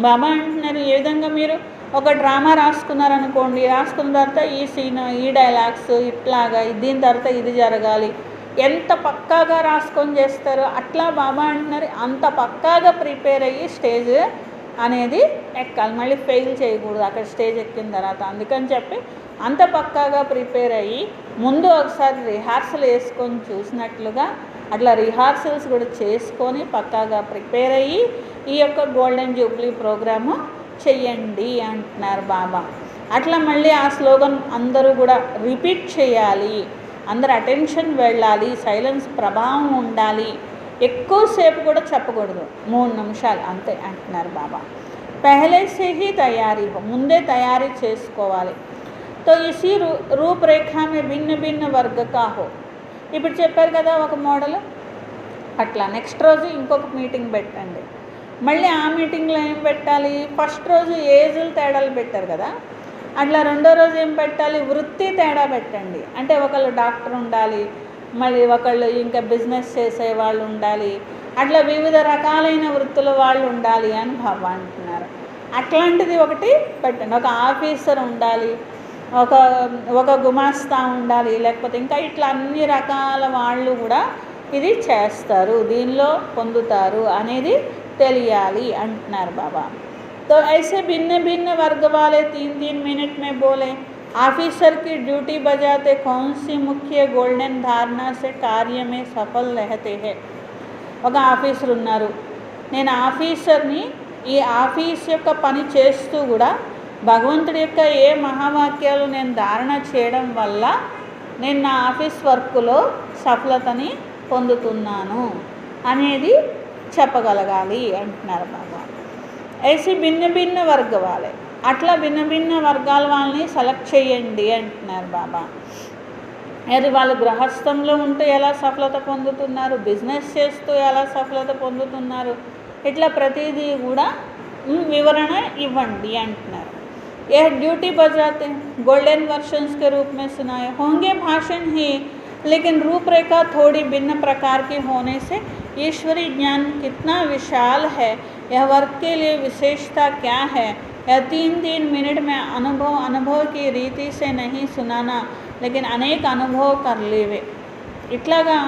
బాబా అంటున్నారు ఏ విధంగా మీరు ఒక డ్రామా రాసుకున్నారనుకోండి, రాసుకున్న తర్వాత ఈ సీన్ ఈ డైలాగ్స్ ఇట్లాగా దీని తర్వాత ఇది జరగాలి, ఎంత పక్కాగా రాసుకొని చేస్తారో అట్లా బాబా అంటున్నారు అంత పక్కాగా ప్రిపేర్ అయ్యి స్టేజ్ అనేది ఎక్కాలి. మళ్ళీ ఫెయిల్ చేయకూడదు అక్కడ స్టేజ్ ఎక్కిన తర్వాత. అందుకని చెప్పి అంత పక్కాగా ప్రిపేర్ అయ్యి ముందు ఒకసారి రిహార్సల్ వేసుకొని చూసినట్లుగా అట్లా రిహార్సల్స్ కూడా చేసుకొని పక్కాగా ప్రిపేర్ అయ్యి ఈ యొక్క గోల్డెన్ జూబ్లీ ప్రోగ్రాము చెయ్యండి అంటున్నారు బాబా. అట్లా మళ్ళీ ఆ స్లోగన్ అందరూ కూడా రిపీట్ చేయాలి, అందరు అటెన్షన్ వెళ్ళాలి, సైలెన్స్ ప్రభావం ఉండాలి, ఎక్కువసేపు కూడా చెప్పకూడదు, 3 నిమిషాలు అంతే అంటున్నారు బాబా. పహలే సే హీ తయారీ హో, ముందే తయారీ చేసుకోవాలి. తో ఇసి రూపురేఖ మే భిన్న భిన్న వర్గ కా హో. ఇప్పుడు చెప్పారు కదా ఒక మోడల్, అట్లా నెక్స్ట్ రోజు ఇంకొక మీటింగ్ పెట్టండి. మళ్ళీ ఆ మీటింగ్లో ఏం పెట్టాలి, ఫస్ట్ రోజు ఏజ్లు తేడాలు పెట్టారు కదా, అట్లా రెండో రోజు ఏం పెట్టాలి, వృత్తి తేడా పెట్టండి. అంటే ఒకళ్ళు డాక్టర్ ఉండాలి, మళ్ళీ ఒకళ్ళు ఇంకా బిజినెస్ చేసే వాళ్ళు ఉండాలి, అట్లా వివిధ రకాలైన వృత్తుల వాళ్ళు ఉండాలి అని బాబా అంటున్నారు. అట్లాంటిది ఒకటి పెట్టండి. ఒక ఆఫీసర్ ఉండాలి, ఒక గుమాస్తా ఉండాలి, లేకపోతే ఇంకా ఇట్లా అన్ని రకాల వాళ్ళు కూడా ఇది చేస్తారు, దీనిలో పొందుతారు అనేది తెలియాలి అంటున్నారు బాబా. तो ऐसे भिन्न भिन्न वर्ग वाले 3 मिनट में बोले. ऑफिसर की ड्यूटी बजाते कौन सी मुख्य गोल्डन धारणा से कार्य में सफल रहते हैं. ఒక ఆఫీసర్ ఉన్నారు, నేను ఆఫీసర్ని, ఈ ఆఫీస్ యొక్క పని చేస్తూ కూడా భగవంతుడి యొక్క ఏ మహావాక్యాలు నేను ధారణ చేయడం వల్ల నేను నా ఆఫీస్ వర్క్లో సఫలతని పొందుతున్నాను అనేది చెప్పగలగాలి అంటున్నారు బాబా. ऐसे भिन्न भिन्न वर्ग वाले, అట్లా భిన్న భిన్న వర్గాల వాళ్ళని సెలెక్ట్ చేయండి అంటున్నారు బాబా. అది వాళ్ళు గృహస్థంలో ఉంటూ ఎలా సఫలత పొందుతున్నారు, బిజినెస్ చేస్తూ ఎలా సఫలత పొందుతున్నారు, ఇట్లా ప్రతిదీ కూడా వివరణ ఇవ్వండి అంటున్నారు. ఏ డ్యూటీ బజాతే गोल्डन वर्षन्स के रूप में सुनाए होंगे भाषण ही, लेकिन रूपरेखा थोड़ी भिन्न प्रकार की होने से ईश्वरीय ज्ञान कितना विशाल है, यह वर्ग के लिए विशेषता क्या है. यह 3 मिनट में अनुभव की रीति से नहीं सुनाना, लेकिन अनेक अनुभव कर लेवे. ఇట్లాగా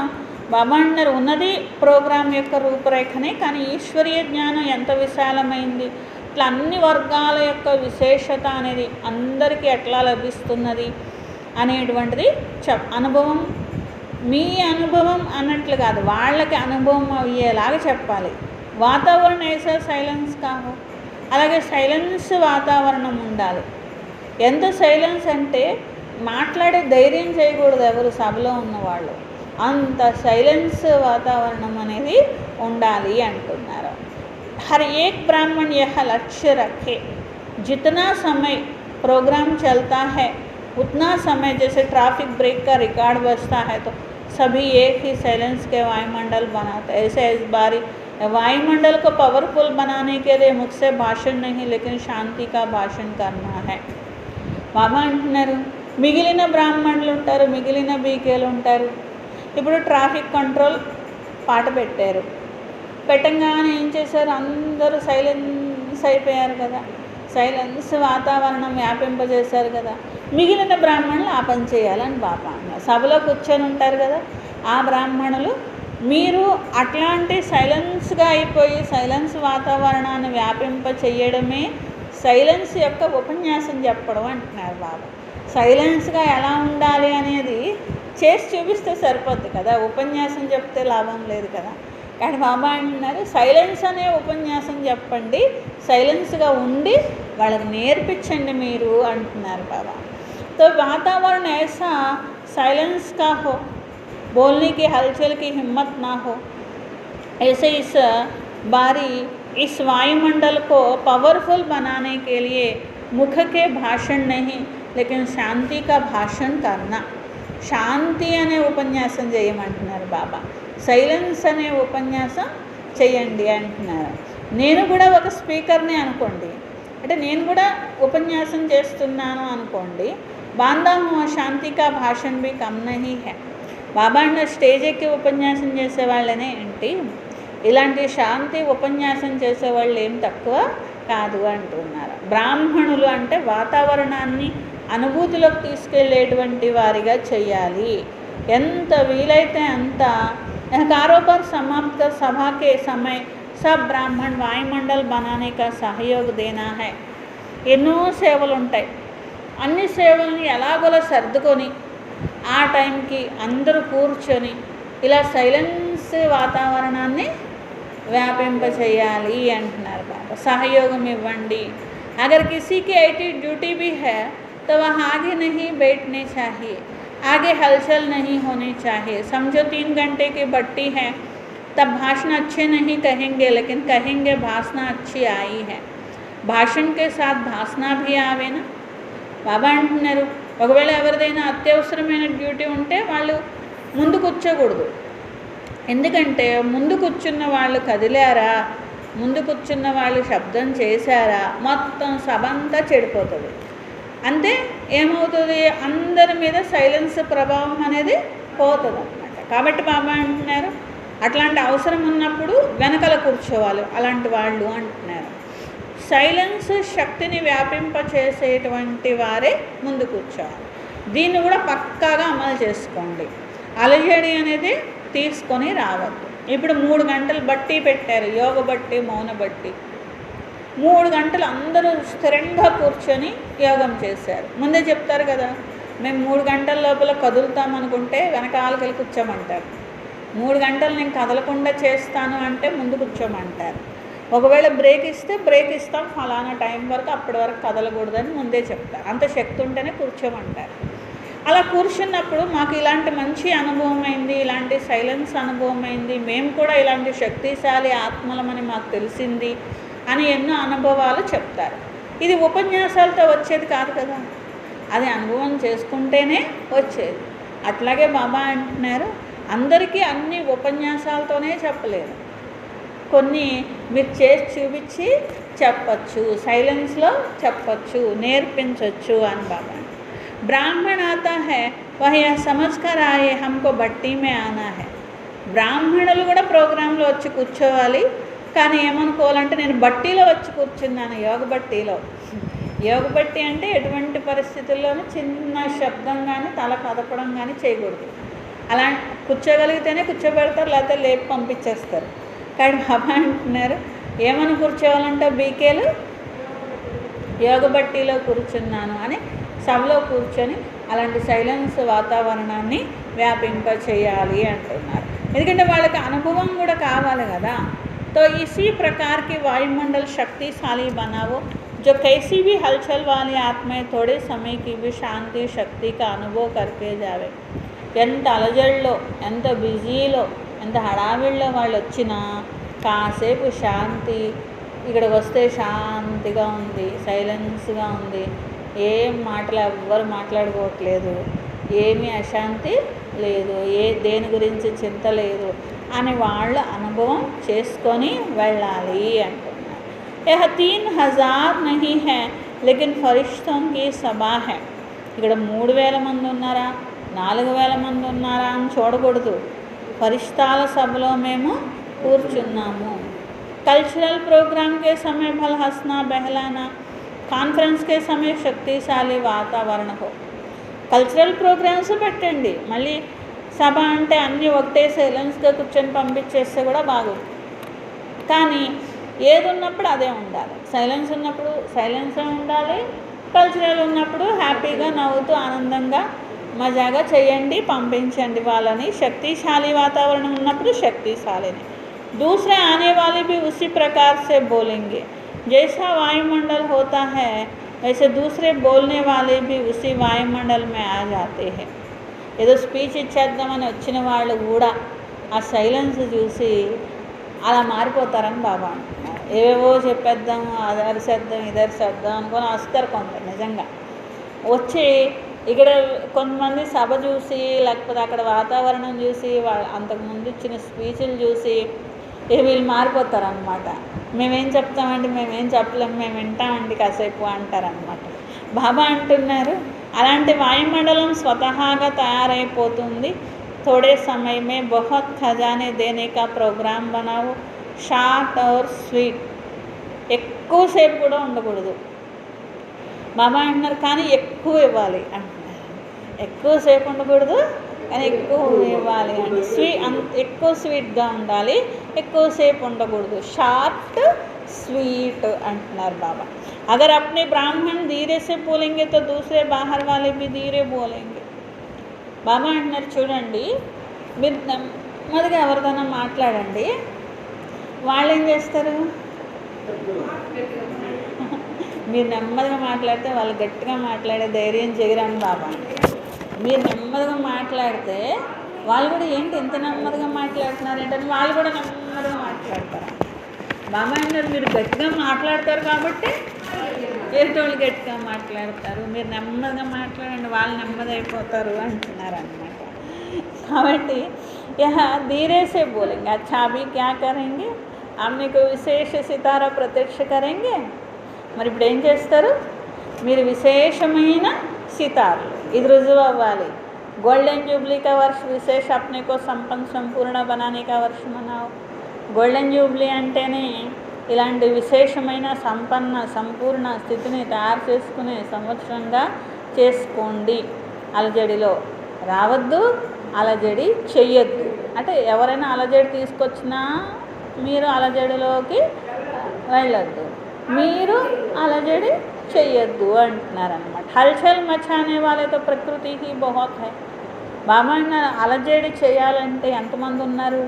బాబా అన్నారు ఉన్నది ప్రోగ్రాం యొక్క రూపురేఖనే, కానీ ఈశ్వరీయ జ్ఞానం ఎంత విశాలమైంది, ఇట్లా అన్ని వర్గాల యొక్క విశేషత అనేది అందరికీ ఎట్లా లభిస్తున్నది అనేటువంటిది అనుభవం, మీ అనుభవం అన్నట్లు కాదు, వాళ్ళకి అనుభవం అయ్యేలాగా చెప్పాలి. వాతావరణం ऐसा సైలెన్స్ కావు, అలాగే సైలెన్స్ వాతావరణం ఉండాలి. ఎంత సైలెన్స్ అంటే మాట్లాడే ధైర్యం చేయకూడదు ఎవరు సభలో ఉన్నవాళ్ళు, అంత సైలెన్స్ వాతావరణం అనేది ఉండాలి అంటున్నారు. हर एक ब्राह्मण यह लक्ष्य रखे, जितना समय प्रोग्राम चलता है उतना समय, जैसे ट्रैफिक ब्रेक का रिकॉर्ड बजता है तो सभी एक ही साइलेंस के वायुमंडल बनाते हैं। ऐसे इस बारी वायुमंडल को पावरफुल बनाने के लिए मुझसे भाषण नहीं लेकिन शांति का भाषण करना है. బాబా అంటున్నారు మిగిలిన బ్రాహ్మణులు ఉంటారు, మిగిలిన బీకేలు ఉంటారు. ఇప్పుడు ట్రాఫిక్ కంట్రోల్ పాట పెట్టారు, పెట్టంగానే ఏం చేశారు, అందరూ సైలెన్స్ అయిపోయారు కదా, సైలెన్స్ వాతావరణం వ్యాపింపజేశారు కదా. మిగిలిన బ్రాహ్మణులు ఆ పని చేయాలని బాబా అన్నారు. సభలో కూర్చొని ఉంటారు కదా ఆ బ్రాహ్మణులు, మీరు అట్లాంటి సైలెన్స్గా అయిపోయి సైలెన్స్ వాతావరణాన్ని వ్యాపింప చేయడమే సైలెన్స్ యొక్క ఉపన్యాసం చెప్పడం అంటున్నారు బాబా. సైలెన్స్గా ఎలా ఉండాలి అనేది చేసి చూపిస్తే సరిపోద్ది కదా, ఉపన్యాసం చెప్తే లాభం లేదు కదా. కానీ బాబా అంటున్నారు సైలెన్స్ అనే ఉపన్యాసం చెప్పండి, సైలెన్స్గా ఉండి వాళ్ళకి నేర్పించండి మీరు అంటున్నారు బాబా. तो वातावरण ऐसा साइलेंस का हो, बोलने की हलचल की हिम्मत ना हो, ऐसे इस बारी इस वायुमंडल को पावरफुल बनाने के लिए मुख के भाषण नहीं लेकिन शांति का भाषण करना. శాంతి అనే ఉపన్యాసం చేయమంటున్నారు బాబా, సైలెన్స్ అనే ఉపన్యాసం చేయండి అంటున్నారు. నేను కూడా ఒక స్పీకర్ని అనుకోండి, అంటే నేను కూడా ఉపన్యాసం చేస్తున్నాను అనుకోండి, బాందా హూ శాంతి కా భాషణ్ భీ కమ్ నహీ హై. బాబా అన్న స్టేజ్ ఎక్కి ఉపన్యాసం చేసేవాళ్ళనే ఏంటి, ఇలాంటి శాంతి ఉపన్యాసం చేసేవాళ్ళు ఏం తక్కువ కాదు అంటున్నారు. బ్రాహ్మణులు అంటే వాతావరణాన్ని అనుభూతిలోకి తీసుకెళ్ళేటువంటి వారిగా చేయాలి. ఎంత వీలైతే అంత कारोबार समाप्त कर सभा के समय सब ब्राह्मण वायुमंडल बनाने का सहयोग देना है. ఎన్నో సేవలు ఉంటాయి, అన్ని సేవల్ని ఎలాగోలా సర్దుకొని ఆ టైంకి అందరూ కూర్చొని ఇలా సైలెన్స్ వాతావరణాన్ని వ్యాపింపచేయాలి అంటున్నారు బాబా. సహయోగం ఇవ్వండి. अगर किसी की ऐसी ड्यूटी भी है तो वह आगे नहीं बैठने चाहिए, आगे हलचल नहीं होनी चाहिए. समझो 3 घंटे की बट्टी है, तब भाषण अच्छे नहीं कहेंगे लेकिन कहेंगे भाषण अच्छी आई है. भाषण के साथ भाषण भी आवे ना. బాబా అంటున్నారు ఒకవేళ ఎవరిదైనా అత్యవసరమైన డ్యూటీ ఉంటే వాళ్ళు ముందు కూర్చోకూడదు. ఎందుకంటే ముందు కూర్చున్న వాళ్ళు కదిలారా, ముందు కూర్చున్న వాళ్ళు శబ్దం చేశారా మొత్తం సభ అంతా చెడిపోతుంది. అంతే ఏమవుతుంది, అందరి మీద సైలెన్స్ ప్రభావం అనేది పోతుంది అన్నమాట. కాబట్టి బాబా అంటున్నారు అట్లాంటి అవసరం ఉన్నప్పుడు వెనకల కూర్చోవాలి అలాంటి వాళ్ళు అంటున్నారు. సైలెన్స్ శక్తిని వ్యాపింపచేసేటువంటి వారే ముందు కూర్చోవాలి. దీన్ని కూడా పక్కాగా అమలు చేసుకోండి. అలజడి అనేది తీసుకొని రావద్దు. ఇప్పుడు 3 గంటలు బట్టి పెట్టారు, యోగ బట్టి, మౌన బట్టి. 3 గంటలు అందరూ స్థిరంగా కూర్చొని యోగం చేశారు. ముందే చెప్తారు కదా, మేము 3 గంటల లోపల కదులుతామనుకుంటే వెనకాలకి కూర్చోమంటారు. 3 గంటలు నేను కదలకుండా చేస్తాను అంటే ముందు కూర్చోమంటారు. ఒకవేళ బ్రేక్ ఇస్తే బ్రేక్ ఇస్తాం, ఫలానా టైం వరకు, అప్పటి వరకు కదలకూడదని ముందే చెప్తారు. అంత శక్తి ఉంటేనే కూర్చోమంటారు. అలా కూర్చున్నప్పుడు మాకు ఇలాంటి మంచి అనుభవం అయింది, ఇలాంటి సైలెన్స్ అనుభవం అయింది, మేము కూడా ఇలాంటి శక్తిశాలి ఆత్మలమని మాకు తెలిసింది అని ఎన్నో అనుభవాలు చెప్తారు. ఇది ఉపన్యాసాలతో వచ్చేది కాదు కదా, అది అనుభవం చేసుకుంటేనే వచ్చేది. అట్లాగే బాబా అంటున్నారు అందరికీ అన్ని ఉపన్యాసాలతోనే చెప్పలేదు, కొన్ని మీరు చేసి చూపించి చెప్పచ్చు, సైలెన్స్లో చెప్పచ్చు, నేర్పించవచ్చు అని బాబా. ब्राह्मण आता है वह यह समझ कर आए हमको बट्टी में आना है. బ్రాహ్మణులు కూడా ప్రోగ్రాంలో వచ్చి కూర్చోవాలి, కానీ ఏమనుకోవాలంటే నేను బట్టీలో వచ్చి కూర్చున్నాను, యోగ బట్టీలో. యోగ బట్టి అంటే ఎటువంటి పరిస్థితుల్లోనూ చిన్న శబ్దం కానీ తల కదపడం కానీ చేయకూడదు. అలా కూర్చోగలిగితేనే కూర్చోబెడతారు, లేకపోతే లేపి పంపించేస్తారు. కానీ బాబా అంటున్నారు ఏమని కూర్చోవాలంటే బీకేలు యోగ బట్టీలో కూర్చున్నాను అని సభలో కూర్చొని అలాంటి సైలెన్స్ వాతావరణాన్ని వ్యాపింపచేయాలి అంటున్నారు. ఎందుకంటే వాళ్ళకి అనుభవం కూడా కావాలి కదా. तो इसी प्रकार की वायुमंडल शक्तिशाली बनाओ जो कैसी भी हलचल वाली आत्माएं थोड़े समय की भी शांति शक्ति का अनुभव करके जावे. ఎంత అలజడిలో, ఎంత బిజీలో, ఎంత హడావిడిలో వాళ్ళు వచ్చినా కాసేపు శాంతి, ఇక్కడికి వస్తే శాంతిగా ఉంది, సైలెన్స్గా ఉంది, ఏం మాటలు ఎవ్వరు మాట్లాడుకోవట్లేదు, ఏమీ అశాంతి లేదు, దేని గురించి చింత లేదు అని వాళ్ళు అనుభవం చేసుకొని వెళ్ళాలి అంటున్నారు. యహ 3000 నహీ హై లేకిన్ ఫరిష్తోం కీ సభా హై. ఇక్కడ 3000 మంది ఉన్నారా, 4000 మంది ఉన్నారా అని చూడకూడదు. ఫరిష్తాల సభలో మేము కూర్చున్నాము. కల్చరల్ ప్రోగ్రామ్ के समय भल हंसना बहलाना, కాన్ఫరెన్స్ के समय శక్తిశాలి వాతావరణ हो. కల్చరల్ ప్రోగ్రామ్స్ పెట్టండి. మళ్ళీ సభ అంటే అన్నీ ఒకటే సైలెన్స్గా కూర్చొని పంపించేస్తే కూడా బాగుంది. కానీ ఏది ఉన్నప్పుడు అదే ఉండాలి. సైలెన్స్ ఉన్నప్పుడు సైలెన్సే ఉండాలి, కల్చరల్ ఉన్నప్పుడు హ్యాపీగా నవ్వుతూ ఆనందంగా మజాగా చేయండి, పంపించండి వాళ్ళని. శక్తిశాలి వాతావరణం ఉన్నప్పుడు శక్తిశాలిని. दूसरे आने वाले भी उसी प्रकार से बोलेंगे. जैसा वायुमंडल होता है वैसे दूसरे बोलने वाले भी उसी वायुमंडल में आ जाते हैं. ఏదో స్పీచ్ ఇచ్చేద్దామని వచ్చిన వాళ్ళు కూడా ఆ సైలెన్స్ చూసి అలా మారిపోతారని బాబా అంటున్నారు. ఏవేవో చెప్పేద్దాం, అది అరిసేద్దాం, ఇది అరిసేద్దాం అనుకొని వస్తారు కొందరు. నిజంగా వచ్చి ఇక్కడ కొంతమంది సభ చూసి, లేకపోతే అక్కడ వాతావరణం చూసి, అంతకుముందు ఇచ్చిన స్పీచ్లు చూసి వీళ్ళు మారిపోతారనమాట. మేమేం చెప్తామండి, మేమేం చెప్పలేము, మేము వింటామండి కాసేపు అంటారనమాట. బాబా అంటున్నారు అలాంటి వాయుమండలం స్వతహాగా తయారైపోతుంది. थोड़े समय में बहुत खजाने देने का प्रोग्राम बनाओ. Short or sweet. ఎక్కువసేపు కూడా ఉండకూడదు బాబా అంటున్నారు, కానీ ఎక్కువ ఇవ్వాలి అంటున్నారు. ఎక్కువసేపు ఉండకూడదు కానీ ఎక్కువ ఇవ్వాలి అంటే ఎక్కువ స్వీట్గా ఉండాలి, ఎక్కువసేపు ఉండకూడదు. షార్ట్ స్వీట్ అంటున్నారు బాబా. अगर अपने ब्राह्मण धीरे से बोलेंगे तो दूसरे बाहर वाले भी धीरे बोलेंगे. బాబా అంటున్నారు చూడండి, మీరు నెమ్మదిగా ఎవరితోనో మాట్లాడండి, వాళ్ళు ఏం చేస్తారు, మీరు నెమ్మదిగా మాట్లాడితే వాళ్ళు గట్టిగా మాట్లాడే ధైర్యం చేయరని బాబా. మీరు నెమ్మదిగా మాట్లాడితే వాళ్ళు కూడా ఏంటి ఇంత నెమ్మదిగా మాట్లాడుతున్నారు ఏంటని వాళ్ళు కూడా నెమ్మదిగా మాట్లాడతారు. బాబా అంటారు మీరు గట్టిగా మాట్లాడతారు కాబట్టి ఎదుటోళ్ళు గట్టిగా మాట్లాడతారు, మీరు నెమ్మదిగా మాట్లాడండి వాళ్ళు నెమ్మది అయిపోతారు అంటున్నారు అన్నమాట. కాబట్టి యహ ధీరే సే బోలేంगे. अच्छा अभी क्या करेंगे, आपने कोई విశేష సితారా ప్రత్యక్ష కरेंगे. మరి ఇప్పుడు ఏం చేస్తారు, మీరు విశేషమైన సితారులు, ఇది రుజువు అవ్వాలి. गोल्डन जुबली का वर्ष विशेष अपने को संपन्न संपूर्ण बनाने का वर्ष मनाओ. గోల్డెన్ జూబ్లీ అంటేనే ఇలాంటి విశేషమైన సంపన్న సంపూర్ణ స్థితిని తయారు చేసుకునే సంవత్సరంగా చేసుకోండి. అలజడిలో రావద్దు, అలజడి చెయ్యొద్దు. అంటే ఎవరైనా అలజడి తీసుకొచ్చినా మీరు అలజడిలోకి వెళ్ళొద్దు, మీరు అలజడి చెయ్యొద్దు అంటున్నారనమాట. హల్చల్ మచానే వాళ్ళతో ప్రకృతికి బహుత్ హై. బాబా అన్నారు అలజడి చేయాలంటే ఎంతమంది ఉన్నారు,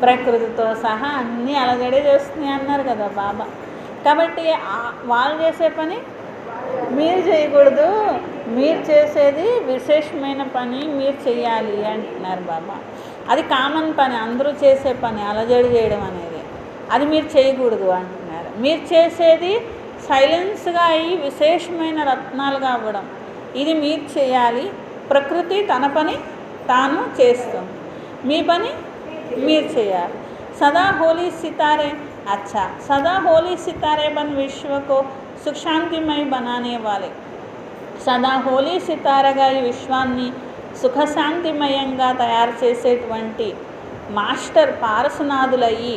ప్రకృతితో సహా అన్నీ అలజడి చేస్తున్నాయి అన్నారు కదా బాబా. కాబట్టి వాళ్ళు చేసే పని మీరు చేయకూడదు, మీరు చేసేది విశేషమైన పని మీరు చేయాలి అంటున్నారు బాబా. అది కామన్ పని, అందరూ చేసే పని అలజడి చేయడం అనేది, అది మీరు చేయకూడదు అంటున్నారు. మీరు చేసేది సైలెన్స్గా అయ్యి విశేషమైన రత్నాలుగా అవ్వడం, ఇది మీరు చేయాలి. ప్రకృతి తన పని తాను చేస్తుంది, మీ పని మీరు చేయాలి. సదా హోలీ సితారే. अच्छा सदा होली सितारे बन विश्व को सुख शांतिमय बनाने वाले. సదా హోలీ సితారగా ఈ విశ్వాన్ని సుఖశాంతిమయంగా తయారు చేసేటువంటి మాస్టర్ పారసనాథులయ్యి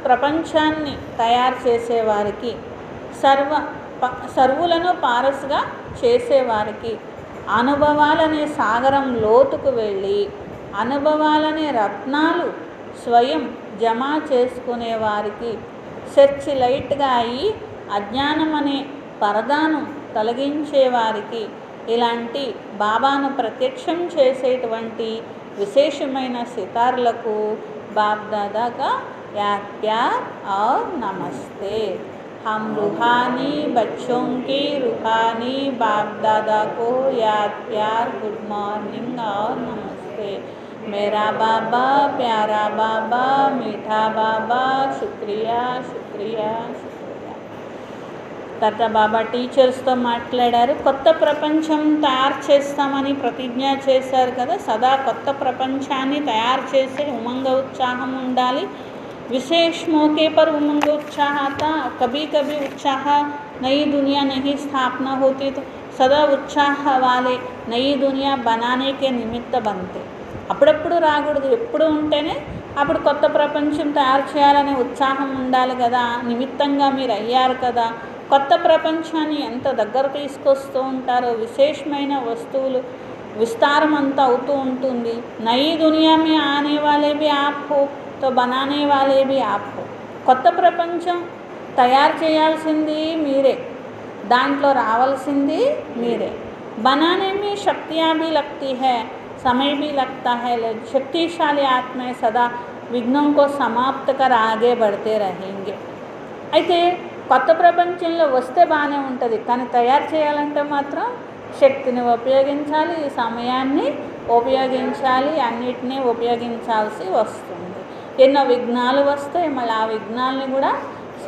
ప్రపంచాన్ని తయారు చేసేవారికి, సర్వులను పారసుగా చేసేవారికి, అనుభవాలనే సాగరం లోతుకు వెళ్ళి అనుభవాలనే రత్నాలు స్వయం జమ చేసుకునేవారికి, సెర్చ్ లైట్గా అయ్యి అజ్ఞానం అనే పరదాను తొలగించేవారికి, ఇలాంటి బాబాను ప్రత్యక్షం చేసేటువంటి విశేషమైన సితార్లకు బాప్ దాదాగా ప్యార్ ఔర్ నమస్తే. हम रूहानी बच्चों के रूहानी बाप दादा को याद प्यार गुड मॉर्निंग और नमस्ते। मेरा बाबा प्यारा बाबा मीठा बाबा शुक्रिया शुक्रिया शुक्रिया। తర్వాత బాబా టీచర్స్తో మాట్లాడారు. కొత్త ప్రపంచం తయారు చేస్తామని ప్రతిజ్ఞ చేశారు కదా, సదా కొత్త ప్రపంచాన్ని తయారు చేసే ఉమంగ ఉత్సాహం ఉండాలి. विशेष मौके पर उमंग उत्साह आता, कभी कभी उत्साह नई दुनिया नहीं स्थापना होती तो सदा उत्साह वाले नई दुनिया बनाने के निमित्त बनते. అప్పుడప్పుడు రాకూడదు, ఎప్పుడు ఉంటేనే అప్పుడు కొత్త ప్రపంచం తయారు చేయాలనే ఉత్సాహం ఉండాలి కదా. నిమిత్తంగా మీరు అయ్యారు కదా, కొత్త ప్రపంచాన్ని ఎంత దగ్గర తీసుకొస్తూ ఉంటారో, విశేషమైన వస్తువులు విస్తారం అంతా అవుతూ ఉంటుంది. నई दुनिया में आने वाले भी आप हो तो बनाने वाले भी आप हो. కొత్త ప్రపంచం తయారు చేయాల్సింది మీరే, దాంట్లో రావాల్సింది మీరే. बनाने में शक्तियाँ भी लगती है, समय भी लगता है. शक्तिशाली आत्माएं सदा विघ्नों को समाप्त कर आगे बढ़ते रहेंगे. అయితే కొత్త ప్రపంచంలో వస్తే బాగానే ఉంటుంది, కానీ తయారు చేయాలంటే మాత్రం శక్తిని ఉపయోగించాలి, సమయాన్ని ఉపయోగించాలి, అన్నిటినీ ఉపయోగించాల్సి వస్తుంది. ఎన్నో విఘ్నాలు వస్తాయి, మళ్ళీ ఆ విఘ్నాలని కూడా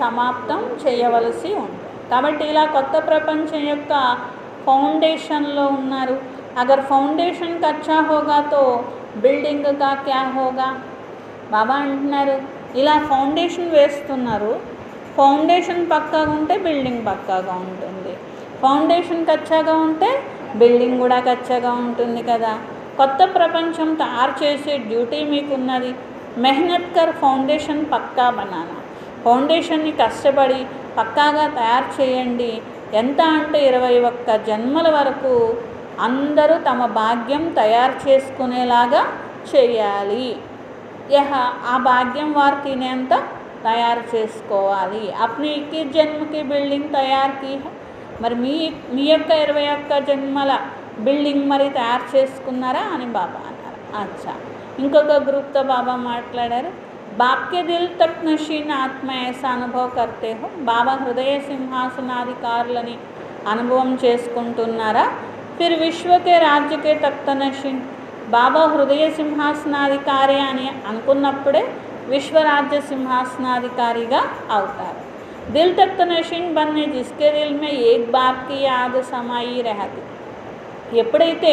సమాప్తం చేయవలసి ఉంటుంది. కాబట్టి ఇలా కొత్త ప్రపంచం యొక్క ఫౌండేషన్లో ఉన్నారు. అగర్ ఫౌండేషన్ కచ్చా హోగా తో బిల్డింగ్ కా క్యా హోగా. బాబా అంటున్నారు ఇలా ఫౌండేషన్ వేస్తున్నారు, ఫౌండేషన్ పక్కాగా ఉంటే బిల్డింగ్ పక్కాగా ఉంటుంది, ఫౌండేషన్ కచ్చాగా ఉంటే బిల్డింగ్ కూడా కచ్చాగా ఉంటుంది కదా. కొత్త ప్రపంచం తయారు చేసే డ్యూటీ మీకున్నది. మెహనత్ కర్ ఫౌండేషన్ పక్కా బనానా. ఫౌండేషన్ని కష్టపడి పక్కాగా తయారు చేయండి. ఎంత అంటే 21 జన్మల వరకు అందరూ తమ భాగ్యం తయారు చేసుకునేలాగా చేయాలి. ఆ భాగ్యం వారు తినేంత తయారు చేసుకోవాలి. అప్ని 21 జన్మకి బిల్డింగ్ తయారు కీ హై. మరి మీ యొక్క 21 జన్మల బిల్డింగ్ మరి తయారు చేసుకున్నారా అని బాబా అన్నారు. అచ్చా, ఇంకొక గ్రూప్తో బాబా మాట్లాడారు. బాప్కే దిల్ తక్ నషీన్ ఆత్మ ऐसा అనుభవ करते हो. బాబా హృదయ సింహాసనాధికారులని అనుభవం చేసుకుంటున్నారా? ఫిర్ విశ్వకే రాజ్యకే తఖ్త నషీన్. బాబా హృదయ సింహాసనాధికారి అని అనుకున్నప్పుడే విశ్వరాజ్య సింహాసనాధికారిగా అవుతారు. దిల్ తఖ్త నషీన్ బన్నే జిస్కే దిల్ మే ఏక్ బాప్ కి యాద్ సమాయి రహతి. ఎప్పుడైతే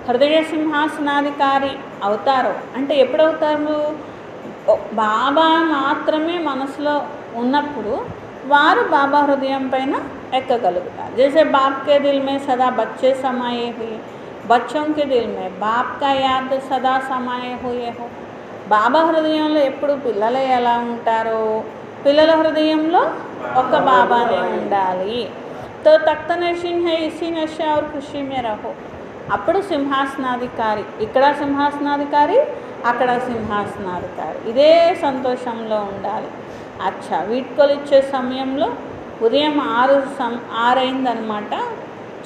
హృదయ సింహాసనాధికారి అవుతారో అంటే ఎప్పుడవుతారు? బాబా మాత్రమే మనసులో ఉన్నప్పుడు వారు బాబా హృదయం పైన ఎక్కగలుగుతారు. జైసే బాప్ కే దిల్ మే సదా బచ్చే సమాయే హుయే, బచ్చోं के दिल में బాప్ కా యాద్ సదా సమాయే హుయే హో. బాబా హృదయంలో ఎప్పుడు పిల్లలు ఎలా ఉంటారో పిల్లల హృదయంలో ఒక బాబానే ఉండాలి. తో తఖ్త నషీన్ హై ఇసీ నషా और खुशी में रहो. అప్పుడు సింహాసనాధికారి, ఇక్కడ సింహాసనాధికారి, అక్కడ సింహాసనాధికారి, ఇదే సంతోషంలో ఉండాలి. అచ్చా, వీడ్కోలు ఇచ్చే సమయంలో ఉదయం 6 అయిందనమాట.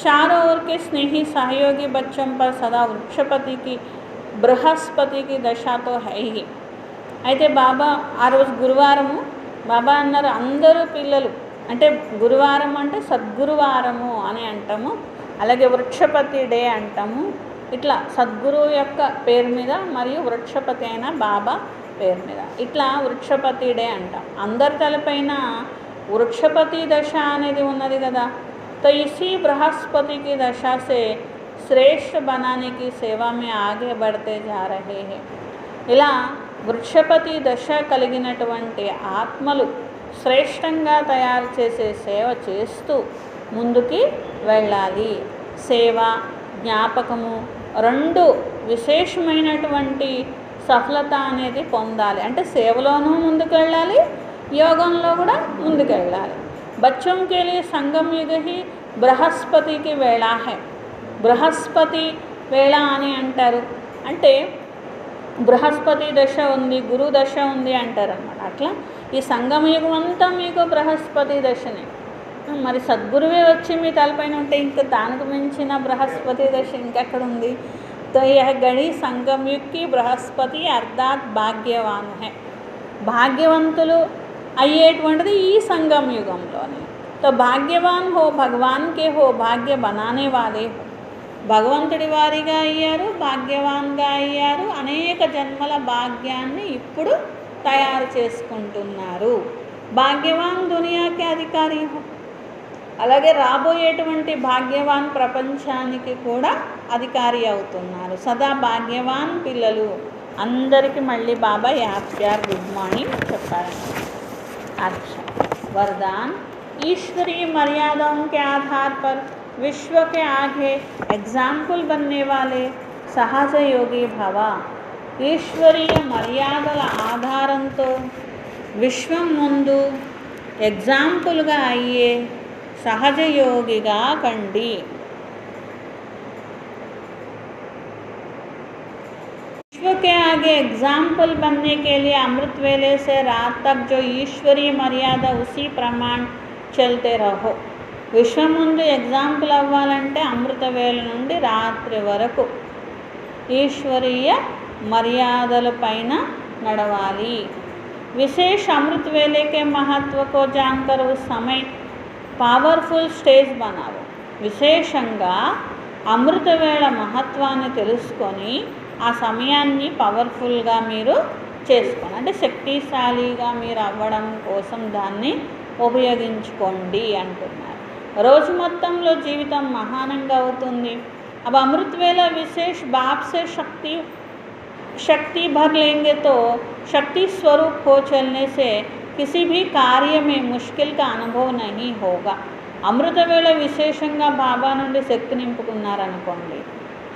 चारों ओर के स्नेही सहयोगी बच्चों पर सदा वृक्षपति की बृहस्पति की दशा तो है ही. అయితే బాబా ఆ రోజు గురువారము, బాబా అన్నారు అందరూ పిల్లలు అంటే గురువారం అంటే సద్గురువారము అని అంటాము, అలాగే వృక్షపతి డే అంటాము. ఇట్లా సద్గురువు యొక్క పేరు మీద మరియు వృక్షపతి అయిన బాబా పేరు మీద ఇట్లా వృక్షపతి డే అంటాం. అందరి తలపైన వృక్షపతి దశ అనేది ఉన్నది కదా. तो इसी बृहस्पति की दशा से श्रेष्ठ बनाने की सेवा में आगे बढ़ते जा रहे हैं. ఇలా వృక్షపతి దశ కలిగినటువంటి ఆత్మలు శ్రేష్టంగా తయారు చేసే సేవ చేస్తూ ముందుకి వెళ్ళాలి. సేవ జ్ఞాపకము రెండు విశేషమైనటువంటి సఫలత అనేది పొందాలి. అంటే సేవలోనూ ముందుకు వెళ్ళాలి, యోగంలో కూడా ముందుకు వెళ్ళాలి. बच्चों के लिए संगम युग ही బృహస్పతి కి వేళ है. బృహస్పతి వేళ అని అంటారు. అంటే బృహస్పతి దశ ఉంది, గురు దశ ఉంది అంటారు అన్నమాట. అట్లా ఈ సంగమ యుగం అంతా మీకు బృహస్పతి దశనే. మరి సద్గురువే వచ్చి మీ తలపైన ఉంటే ఇంకా దానికి మించిన బృహస్పతి దశ ఇంకెక్కడ ఉంది? तो यह घड़ी संगम युग की बृहस्पति अर्थात भाग्यवान है. భాగ్యవంతులు అయ్యేటువంటిది ఈ సంగమ యుగంలోనే. तो భాగ్యవాన్ హో భగవాన్ కే హో భాగ్య బనానే వాలే హో. భగవంతుడి వారిగా అయ్యారు, భాగ్యవాన్గా అయ్యారు, అనేక జన్మల భాగ్యాన్ని ఇప్పుడు తయారు చేసుకుంటున్నారు. భాగ్యవాన్ దునియాకి అధికారి హో. అలాగే రాబోయేటువంటి భాగ్యవాన్ ప్రపంచానికి కూడా అధికారి అవుతున్నారు. సదా భాగ్యవాన్ పిల్లలు అందరికీ మళ్ళీ బాబా యాప్యార్ గుడ్ మార్నింగ్ చెప్పారండి. अच्छा, वरदान ईश्वरीय मर्यादाओं के आधार पर विश्व के आगे एग्जाम्पल बनने वाले सहज योगी भव. ఈశ్వరీయ మర్యాదల ఆధారంతో విశ్వం ముందు ఎగ్జాంపుల్గా అయ్యే సహజ యోగిగా కండి. विश्व के आगे एग्जाम्पल बनने के लिए अमृत वेले से रात तक जो ईश्वरीय मर्यादा उसी प्रमाण चलते रहो. విశ్వం ముందు ఎగ్జాంపుల్ అవ్వాలంటే అమృత వేళ నుండి రాత్రి వరకు ఈశ్వరీయ మర్యాదల పైన నడవాలి. विशेष अमृत वेले के महत्व को जानकर उस समय पावरफुल स्टेज बनाओ. విశేషంగా అమృత వేళ మహత్వాన్ని తెలుసుకొని ఆ సమయాన్ని పవర్ఫుల్గా మీరు చేసుకోండి. అంటే శక్తిశాలిగా మీరు అవ్వడం కోసం దాన్ని ఉపయోగించుకోండి అంటున్నారు. రోజు మొత్తంలో జీవితం మహానంగా అవుతుంది. अब अमृत वेला विशेष बाप से शक्ति भर लेंगे तो शक्ति स्वरूप हो चलने से किसी भी कार्य में मुश्किल का अनुभव नहीं होगा. అమృత వేళ విశేషంగా బాబా నుండి శక్తి నింపుకున్నారనుకోండి,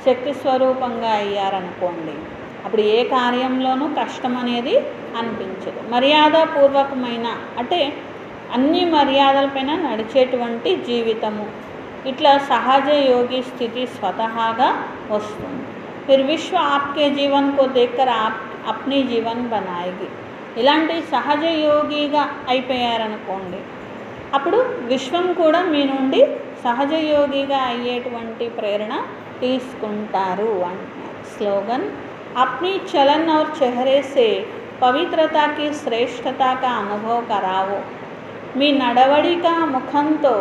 శక్తి స్వరూపంగా అయ్యారనుకోండి, అప్పుడు ఏ కార్యంలోనూ కష్టం అనేది అనిపించదు. మర్యాదపూర్వకమైన అంటే అన్ని మర్యాదలపైన నడిచేటువంటి జీవితము, ఇట్లా సహజ యోగి స్థితి స్వతహాగా వస్తుంది. फिर विश्व आपके जीवन को देखकर आप अपनी जीवन बनाएगी. ఇలాంటి సహజ యోగిగా అయిపోయారనుకోండి, అప్పుడు విశ్వం కూడా మీ నుండి సహజ యోగిగా అయ్యేటువంటి ప్రేరణ తీసుకుంటారు అంటున్నారు. స్లోగన్ अपनी चलन और चेहरे से पवित्रता की श्रेष्ठता का अनुभव कराओ. మీ నడవడిక ముఖంతో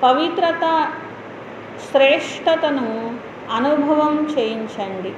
పవిత్రత శ్రేష్టతను అనుభవం చేయించండి.